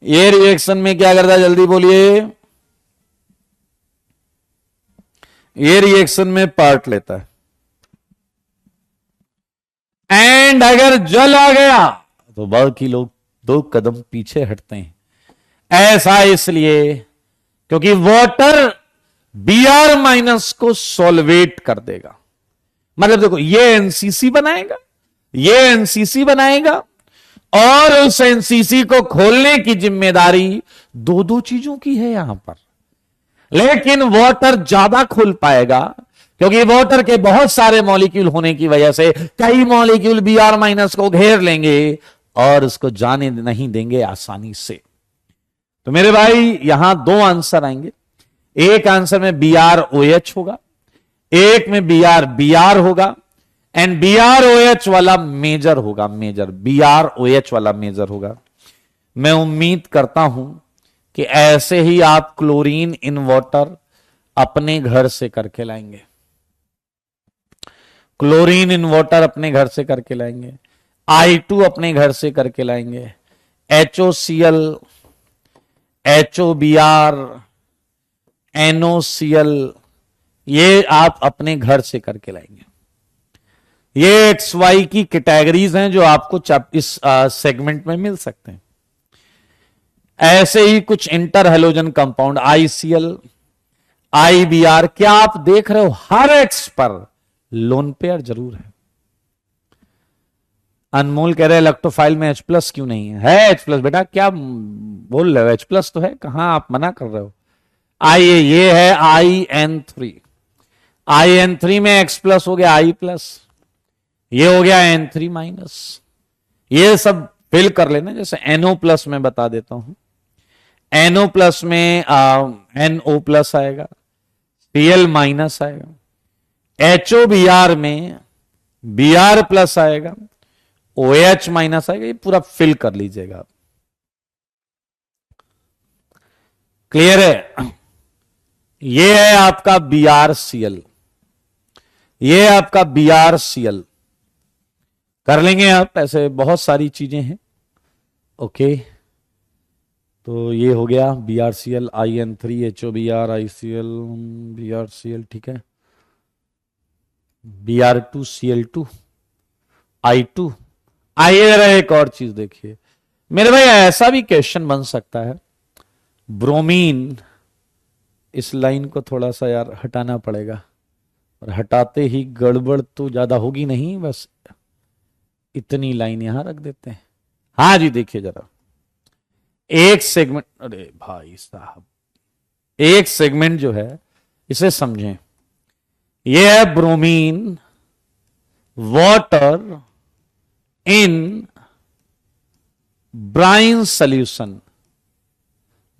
Speaker 1: ये रिएक्शन में क्या करता है, जल्दी बोलिए। ये रिएक्शन में पार्ट लेता है। एंड अगर जल आ गया तो बाकी लोग 2 कदम पीछे हटते हैं। ऐसा इसलिए क्योंकि वाटर बी आर माइनस को सॉल्वेट कर देगा। मतलब देखो, ये एनसीसी बनाएगा, ये एनसीसी बनाएगा, और उस एनसीसी को खोलने की जिम्मेदारी 2-2 चीजों की है यहां पर। लेकिन वाटर ज्यादा खोल पाएगा क्योंकि वाटर के बहुत सारे मॉलिक्यूल होने की वजह से कई मॉलिक्यूल बी आर माइनस को घेर लेंगे और उसको जाने नहीं देंगे आसानी से। तो मेरे भाई यहां 2 आंसर आएंगे। एक आंसर में बी आर ओ एच होगा, एक में बी आर होगा, and B R O H वाला मेजर होगा, major B R O H वाला मेजर होगा। मैं उम्मीद करता हूं कि ऐसे ही आप क्लोरीन इन वाटर अपने घर से करके लाएंगे। क्लोरीन इन वाटर अपने घर से करके लाएंगे, I2 अपने घर से करके लाएंगे, HOCl, HOBr, NOCl, ये आप अपने घर से करके लाएंगे। ये XY की कैटेगरीज हैं जो आपको इस सेगमेंट में मिल सकते हैं। ऐसे ही कुछ inter halogen compound ICl, IBr, क्या आप देख रहे हो हर एक्स पर लोन पेयर जरूर है। अनमोल कह रहे इलेक्ट्रोफाइल में H+ क्यों नहीं है? H+, बेटा क्या बोल रहे हो, H+ तो है, कहां आप मना कर रहे हो? आइए, ये है IN3, IN3 में X+ हो गया I+, ये हो गया N3 माइनस। ये सब फिल कर लेना। जैसे NO+ में बता देता हूं, NO+ में NO+ आएगा, Cl- आएगा, HOBr में Br+ आएगा, OH- आएगा। ये पूरा फिल कर लीजिएगा आप। क्लियर है? ये है आपका BrCl, ये है आपका BrCl। कर लेंगे आप, ऐसे बहुत सारी चीजें हैं। ओके, तो ये हो गया BrCl, IN3, HOBr, ICl, BrCl, ठीक है। Br2, Cl2, I2। आइए जरा एक और चीज देखिए मेरे भाई, ऐसा भी क्वेश्चन बन सकता है। ब्रोमीन, इस लाइन को थोड़ा सा यार हटाना पड़ेगा, और हटाते ही गड़बड़ तो ज्यादा होगी नहीं, बस इतनी लाइन यहां रख देते हैं। हाँ जी, देखिए जरा एक सेगमेंट, अरे भाई साहब, एक सेगमेंट जो है इसे समझें। यह है bromine water in brine solution,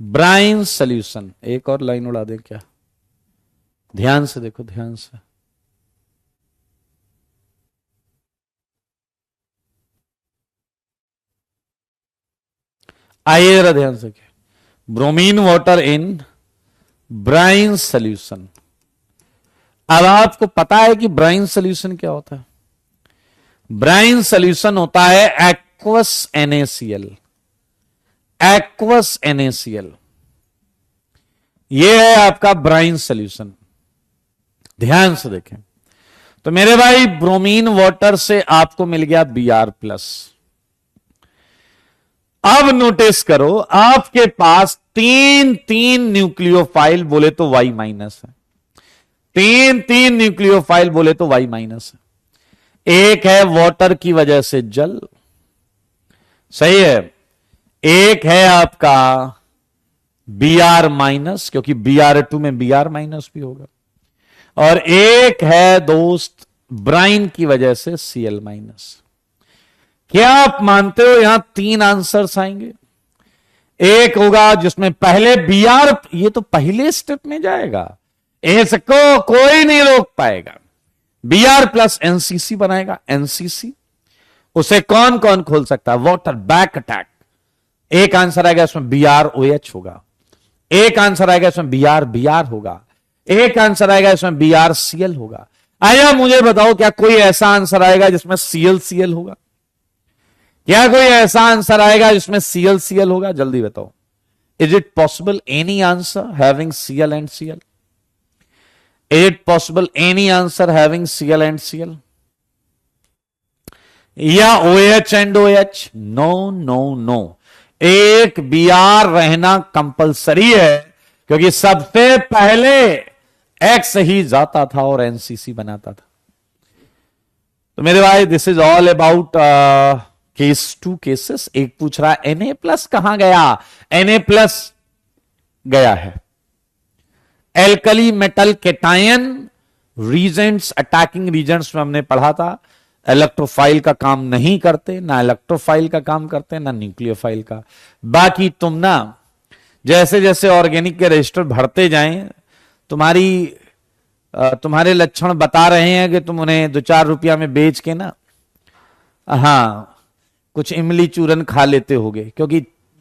Speaker 1: brine solution. एक और लाइन उड़ा दे क्या? ध्यान से देखो, ध्यान से। आइए जरा ध्यान से, bromine water in brine solution. अब आपको पता है कि ब्राइन सॉल्यूशन क्या होता है? ब्राइन सॉल्यूशन होता है एक्वस NaCl, एक्वस NaCl। यह है आपका ब्राइन सॉल्यूशन। ध्यान से देखें तो मेरे भाई, ब्रोमीन वाटर से आपको मिल गया Br+, अब नोटिस करो, आपके पास तीन तीन न्यूक्लियोफाइल बोले तो वाई माइनस है, तीन तीन न्यूक्लियोफाइल बोले तो वाई माइनस है। एक है वाटर की वजह से जल, सही है। एक है आपका बी आर माइनस, क्योंकि बी आर टू में बी आर माइनस भी होगा, और एक है दोस्त ब्राइन की वजह से सी एल माइनस। क्या आप मानते हो यहां तीन आंसर्स आएंगे? एक होगा जिसमें पहले बी आर, ये तो पहले स्टेप में जाएगा, इसको कोई नहीं रोक पाएगा। बी आर प्लस एनसीसी बनाएगा, एनसीसी उसे कौन कौन खोल सकता है? Water back attack. एक आंसर आएगा इसमें बी आर ओ एच होगा, एक आंसर आएगा इसमें बी आर होगा, एक आंसर आएगा इसमें बी आर सी एल होगा। आया मुझे बताओ, क्या कोई ऐसा आंसर आएगा जिसमें सी एल होगा? क्या कोई ऐसा आंसर आएगा जिसमें सी एल होगा? जल्दी बताओ। Is it possible any answer having C L and C L? Is it possible any answer having C L and C L? या O H and O H? No no no, एक B R रहना compulsory है, क्योंकि सबसे पहले x ही जाता था और एनसीसी बनाता था। तो मेरे भाई this is all about case two cases. एक पूछ रहा है Na प्लस कहां गया? Na प्लस गया है alkali metal cation Regents, attacking Regents में हमने पढ़ा था इलेक्ट्रोफाइल का काम नहीं करते, ना इलेक्ट्रोफाइल का काम करते, ना न्यूक्लियोफाइल का। बाकी तुम ना जैसे जैसे ऑर्गेनिक के रजिस्टर भरते जाएं, तुम्हारे लक्षण बता रहे हैं कि तुम उन्हें 2-4 रुपया में बेच के ना, हाँ, कुछ इमली चूरन खा लेते होगे, क्योंकि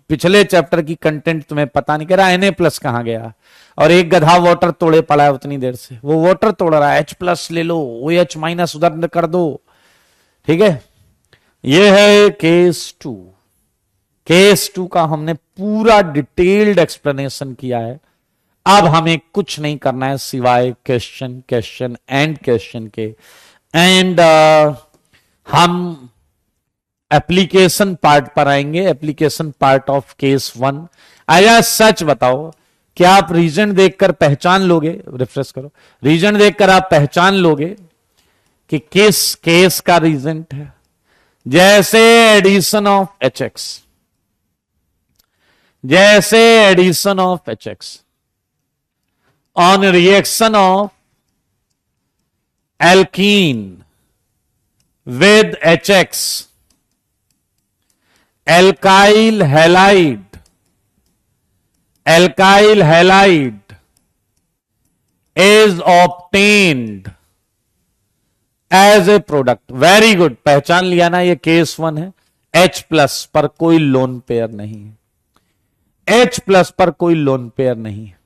Speaker 1: पिछले चैप्टर की कंटेंट तुम्हें पता नहीं। कह रहा Na प्लस कहां गया, और एक गधा वाटर तोड़े पड़ा है उतनी देर से, वो वाटर तोड़ रहा है, H प्लस ले लो, OH माइनस उधर कर दो, ठीक है। ये है केस टू। केस टू का हमने पूरा डिटेल्ड एक्सप्लेनेशन किया है। अब हमें कुछ नहीं करना है सिवाय क्वेश्चन क्वेश्चन एंड क्वेश्चन के, एंड हम एप्लीकेशन पार्ट पर आएंगे, एप्लीकेशन पार्ट ऑफ केस 1। आया सच बताओ, क्या आप रीजन देखकर पहचान लोगे? रिफ्रेश करो, रीजन देखकर आप पहचान लोगे कि किस केस का रीजंट है? जैसे एडिशन ऑफ एच एक्स, जैसे addition of H X on reaction of alkene with H X, alkyl halide, alkyl halide is obtained as a product. Very good, पहचान लिया ना, ये केस 1 है। H प्लस पर कोई लोन पेयर नहीं है, H प्लस पर कोई लोन पेयर नहीं है।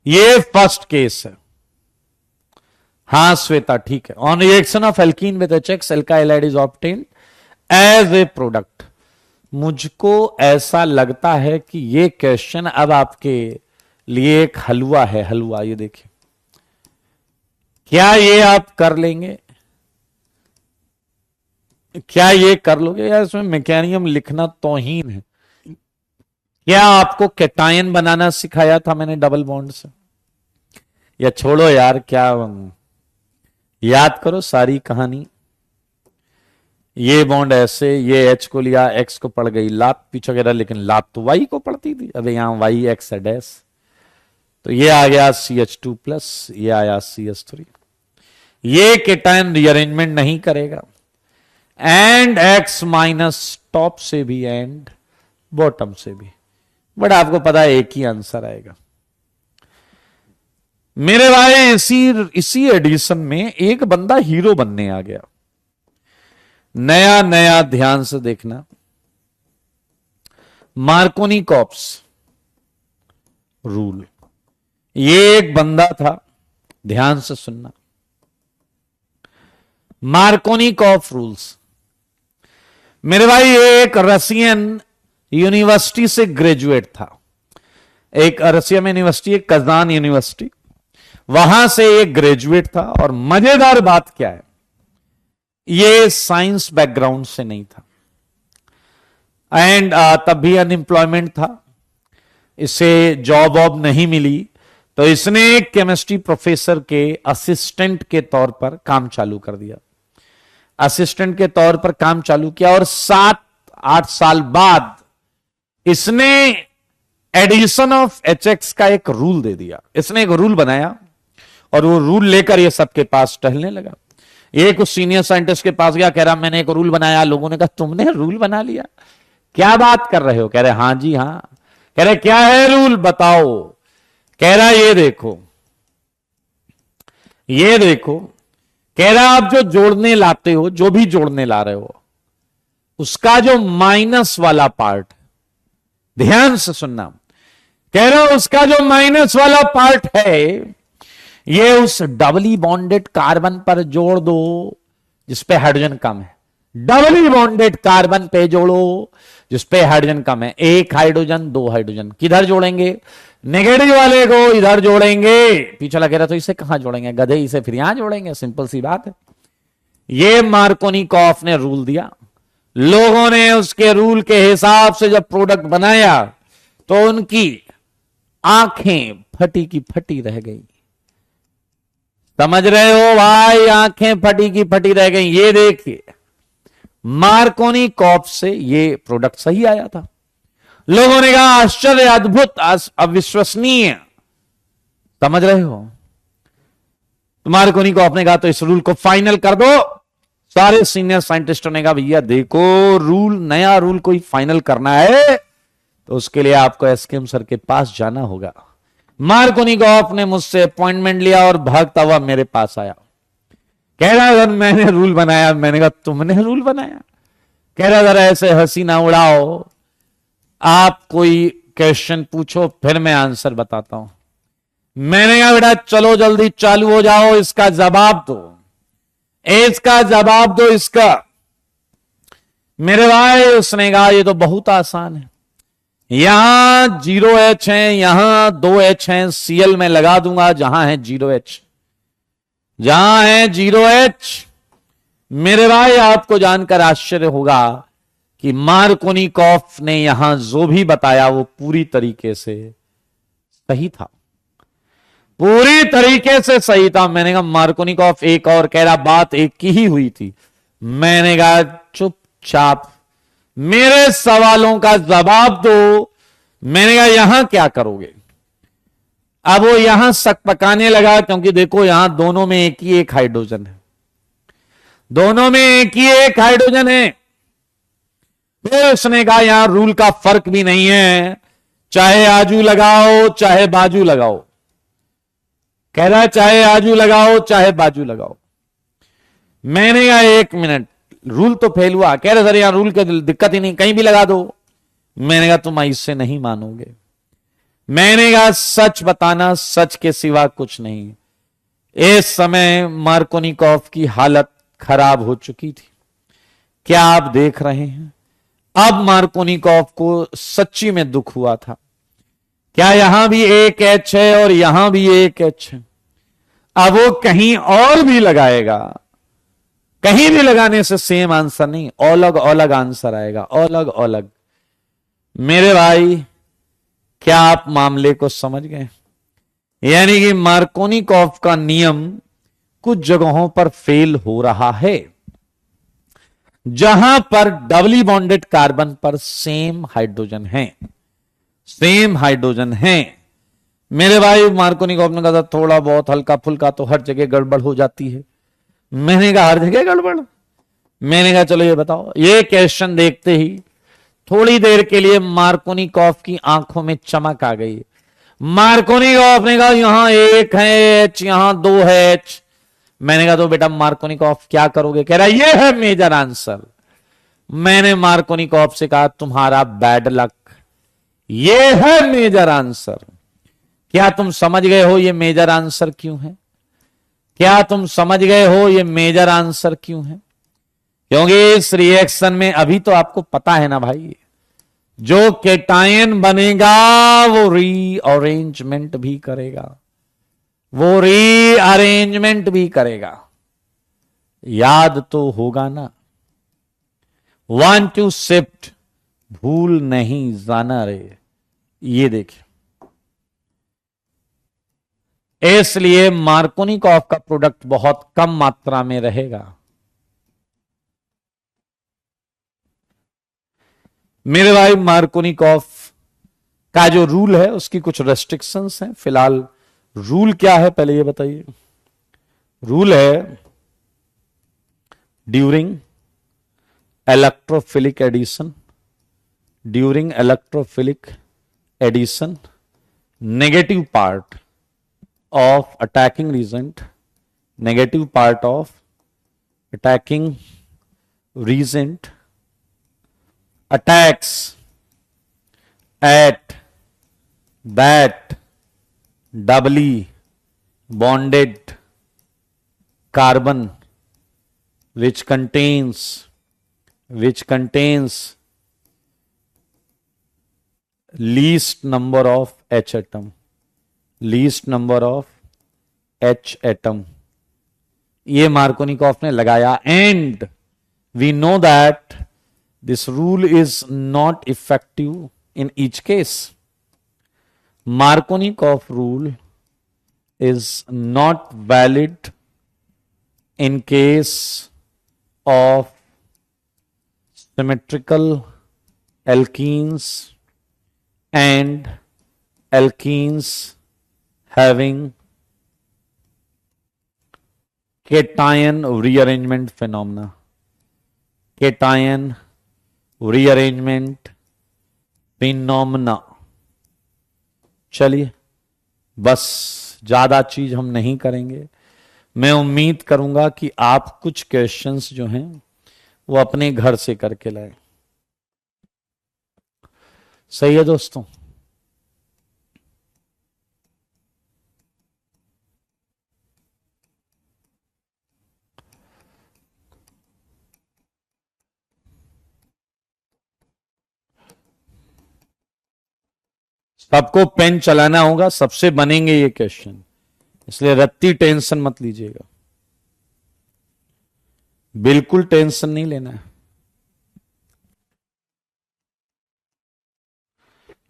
Speaker 1: ये फर्स्ट केस है। हाँ श्वेता ठीक है। On reaction of alkene with HX, alkyl halide is obtained as a product. मुझको ऐसा लगता है कि ये क्वेश्चन अब आपके लिए एक हलवा है। हलवा, ये देखिए, क्या ये आप कर लेंगे? क्या ये कर लोगे? यार इसमें मैकेनियम लिखना तौहीन है। क्या आपको केटायन बनाना सिखाया था मैंने डबल बॉन्ड से? या छोड़ो यार, क्या याद करो सारी कहानी। ये बॉन्ड ऐसे, ये H को लिया, X को पड़ गई लात पीछे वगैरह, लेकिन लात तो Y को पड़ती थी। अबे यहां Y X है डैश, तो ये आ गया CH2 प्लस, ये आया CH3। ये केटायन रीअरेंजमेंट नहीं करेगा, एंड X माइनस टॉप से भी एंड बॉटम से भी, बट आपको पता है एक ही आंसर आएगा। मेरे भाई इसी एडिशन में एक बंदा हीरो बनने आ गया। नया नया ध्यान से देखना, मार्कोनी-कॉप्स रूल। ये एक बंदा था, ध्यान से सुनना, मार्कोनी-कॉप्स रूल्स। मेरे भाई ये एक रशियन यूनिवर्सिटी से ग्रेजुएट था। एक रसिया में यूनिवर्सिटी, एक कजान यूनिवर्सिटी, वहां से एक ग्रेजुएट था। और मजेदार बात क्या है, ये साइंस बैकग्राउंड से नहीं था एंड तब भी अनएम्प्लॉयमेंट था, इसे जॉब वॉब नहीं मिली, तो इसने केमिस्ट्री प्रोफेसर के असिस्टेंट के तौर पर काम चालू कर दिया। असिस्टेंट के तौर पर काम चालू किया और 7-8 साल बाद इसने एडिशन ऑफ HX का एक रूल दे दिया। इसने एक रूल बनाया और वो रूल लेकर ये सबके पास टहलने लगा। ये कुछ सीनियर साइंटिस्ट के पास गया, कह रहा मैंने एक रूल बनाया। लोगों ने कहा तुमने रूल बना लिया, क्या बात कर रहे हो? कह रहे हां जी हां। कह रहे क्या है रूल, बताओ। कह रहा ये देखो, ये देखो। कह रहा आप जो जोड़ने लाते हो, जो भी जोड़ने ला रहे हो, उसका जो माइनस वाला पार्ट, ध्यान से सुनना, कह रहा उसका जो माइनस वाला पार्ट है, ये उस डबली बॉन्डेड कार्बन पर जोड़ दो जिसपे हाइड्रोजन कम है। डबली बॉन्डेड कार्बन पे जोड़ो जिसपे हाइड्रोजन कम है। एक हाइड्रोजन, दो हाइड्रोजन, किधर जोड़ेंगे? नेगेटिव वाले को इधर जोड़ेंगे। पीछे लगे रहा तो इसे कहां जोड़ेंगे गधे, इसे फिर यहां जोड़ेंगे, सिंपल सी बात है। ये मार्कोनिकॉफ ने रूल दिया। लोगों ने उसके रूल के हिसाब से जब प्रोडक्ट बनाया तो उनकी आंखें फटी की फटी रह गई। समझ रहे हो भाई, आंखें फटी की फटी रह गई। ये देखिए, मार्कोनिकॉफ से ये प्रोडक्ट सही आया था। लोगों ने कहा आश्चर्य, अद्भुत, अविश्वसनीय। समझ रहे हो? तो मार्कोनिकॉफ ने कहा तो इस रूल को फाइनल कर दो। सारे सीनियर साइंटिस्टों ने कहा भैया देखो, रूल, नया रूल कोई फाइनल करना है तो उसके लिए आपको एसकेएम सर के पास जाना होगा। मार्कोनिकॉफ ने मुझसे अपॉइंटमेंट लिया और भागता हुआ मेरे पास आया। कह रहा सर मैंने रूल बनाया। मैंने कहा तुमने रूल बनाया? कह रहा जरा ऐसे हंसी ना उड़ाओ, आप कोई क्वेश्चन पूछो फिर मैं आंसर बताता हूं। मैंने कहा बेटा चलो जल्दी चालू हो जाओ, इसका जवाब दो, इसका जवाब दो इसका। मेरे भाई उसने कहा ये तो बहुत आसान है, यहां 0H है, यहां 2H है, Cl में लगा दूंगा जहां है 0H, जहां है 0H। मेरे भाई आपको जानकर आश्चर्य होगा कि मार्कोनिकॉफ ने यहां जो भी बताया वो पूरी तरीके से सही था, पूरी तरीके से सही था। मैंने कहा मार्कोनिकॉफ एक और कह रहा बात एक की ही हुई थी। मैंने कहा चुपचाप मेरे सवालों का जवाब दो। मैंने कहा यहां क्या करोगे? अब वो यहां शक पकाने लगा, क्योंकि देखो यहां दोनों में एक ही एक हाइड्रोजन है, दोनों में एक ही एक हाइड्रोजन है। फिर उसने कहा यहां रूल का फर्क भी नहीं है, चाहे आजू लगाओ चाहे बाजू लगाओ। कह रहा चाहे आजू लगाओ चाहे बाजू लगाओ। मैंने कहा एक मिनट, रूल तो फेल हुआ। कह रहे सर यहां रूल की दिक्कत ही नहीं, कहीं भी लगा दो। मैंने कहा तुम इससे नहीं मानोगे। मैंने कहा सच बताना, सच के सिवा कुछ नहीं। इस समय मार्कोनिकॉफ की हालत खराब हो चुकी थी, क्या आप देख रहे हैं? अब मार्कोनिकॉफ को सच्ची में दुख हुआ था। क्या यहां भी एक H है और यहां भी एक H है? अब वो कहीं और भी लगाएगा, कहीं भी लगाने से सेम आंसर नहीं, अलग अलग आंसर आएगा, अलग अलग। मेरे भाई क्या आप मामले को समझ गए? यानी कि मार्कोनिकॉफ का नियम कुछ जगहों पर फेल हो रहा है, जहां पर डबली बॉन्डेड कार्बन पर सेम हाइड्रोजन है, सेम हाइड्रोजन है। मेरे भाई मार्कोनिकॉफ ने कहा थोड़ा बहुत हल्का फुल्का तो हर जगह गड़बड़ हो जाती है। मैंने कहा हर जगह गड़बड़? मैंने कहा चलो ये बताओ। ये क्वेश्चन देखते ही थोड़ी देर के लिए मार्कोनिकॉफ की आंखों में चमक आ गई। मार्कोनिकॉफ ने कहा यहां एक है H, यहां 2 है H। मैंने कहा तो बेटा मार्कोनिकॉफ क्या करोगे? कह रहा ये है मेजर आंसर। मैंने मार्कोनिकॉफ से कहा तुम्हारा बैड लक, ये है मेजर आंसर। क्या तुम समझ गए हो ये मेजर आंसर क्यों है? क्या तुम समझ गए हो ये मेजर आंसर क्यों है? क्योंकि इस रिएक्शन में अभी तो आपको पता है ना भाई, जो केटायन बनेगा वो रीअरेंजमेंट भी करेगा, वो रीअरेंजमेंट भी करेगा। याद तो होगा ना, 1 to शिफ्ट, भूल नहीं जाना रे। ये देखिए, इसलिए मार्कोनिकॉफ का प्रोडक्ट बहुत कम मात्रा में रहेगा। मेरे भाई मार्कोनिकॉफ का जो रूल है उसकी कुछ रेस्ट्रिक्शंस हैं। फिलहाल रूल क्या है पहले ये बताइए। रूल है during electrophilic addition, during electrophilic addition negative part of attacking reagent, negative part of attacking reagent attacks at that doubly bonded carbon which contains least number of H atom, least number of H atom. ये Markovnikov ने लगाया। And we know that this rule is not effective in each case. Markovnikov rule is not valid in case of symmetrical alkenes and alkenes having cation rearrangement phenomena, cation rearrangement phenomena। चलिए, बस ज्यादा चीज हम नहीं करेंगे। मैं उम्मीद करूंगा कि आप कुछ क्वेश्चंस जो हैं वो अपने घर से करके लाए। सही है दोस्तों? सबको पेन चलाना होगा, सबसे बनेंगे ये क्वेश्चन, इसलिए रत्ती टेंशन मत लीजिएगा, बिल्कुल टेंशन नहीं लेना है।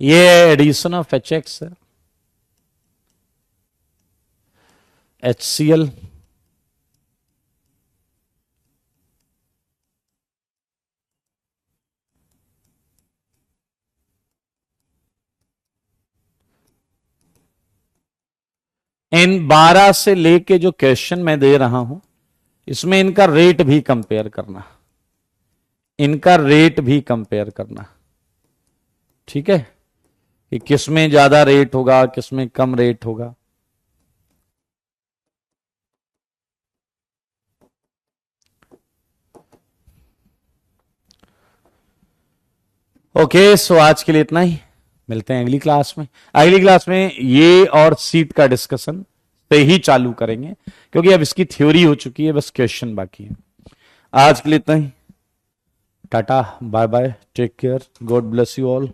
Speaker 1: ये एडिशन ऑफ HX है, HCl, इन 12 से लेके जो क्वेश्चन मैं दे रहा हूं इसमें इनका रेट भी कंपेयर करना, इनका रेट भी कंपेयर करना, ठीक है, कि किसमें ज्यादा रेट होगा किसमें कम रेट होगा। ओके, सो आज के लिए इतना ही, मिलते हैं अगली क्लास में। अगली क्लास में ये और सीट का डिस्कशन पे ही चालू करेंगे, क्योंकि अब इसकी थ्योरी हो चुकी है, बस क्वेश्चन बाकी है। आज के लिए इतना ही, tata, bye bye, take care, God bless you all.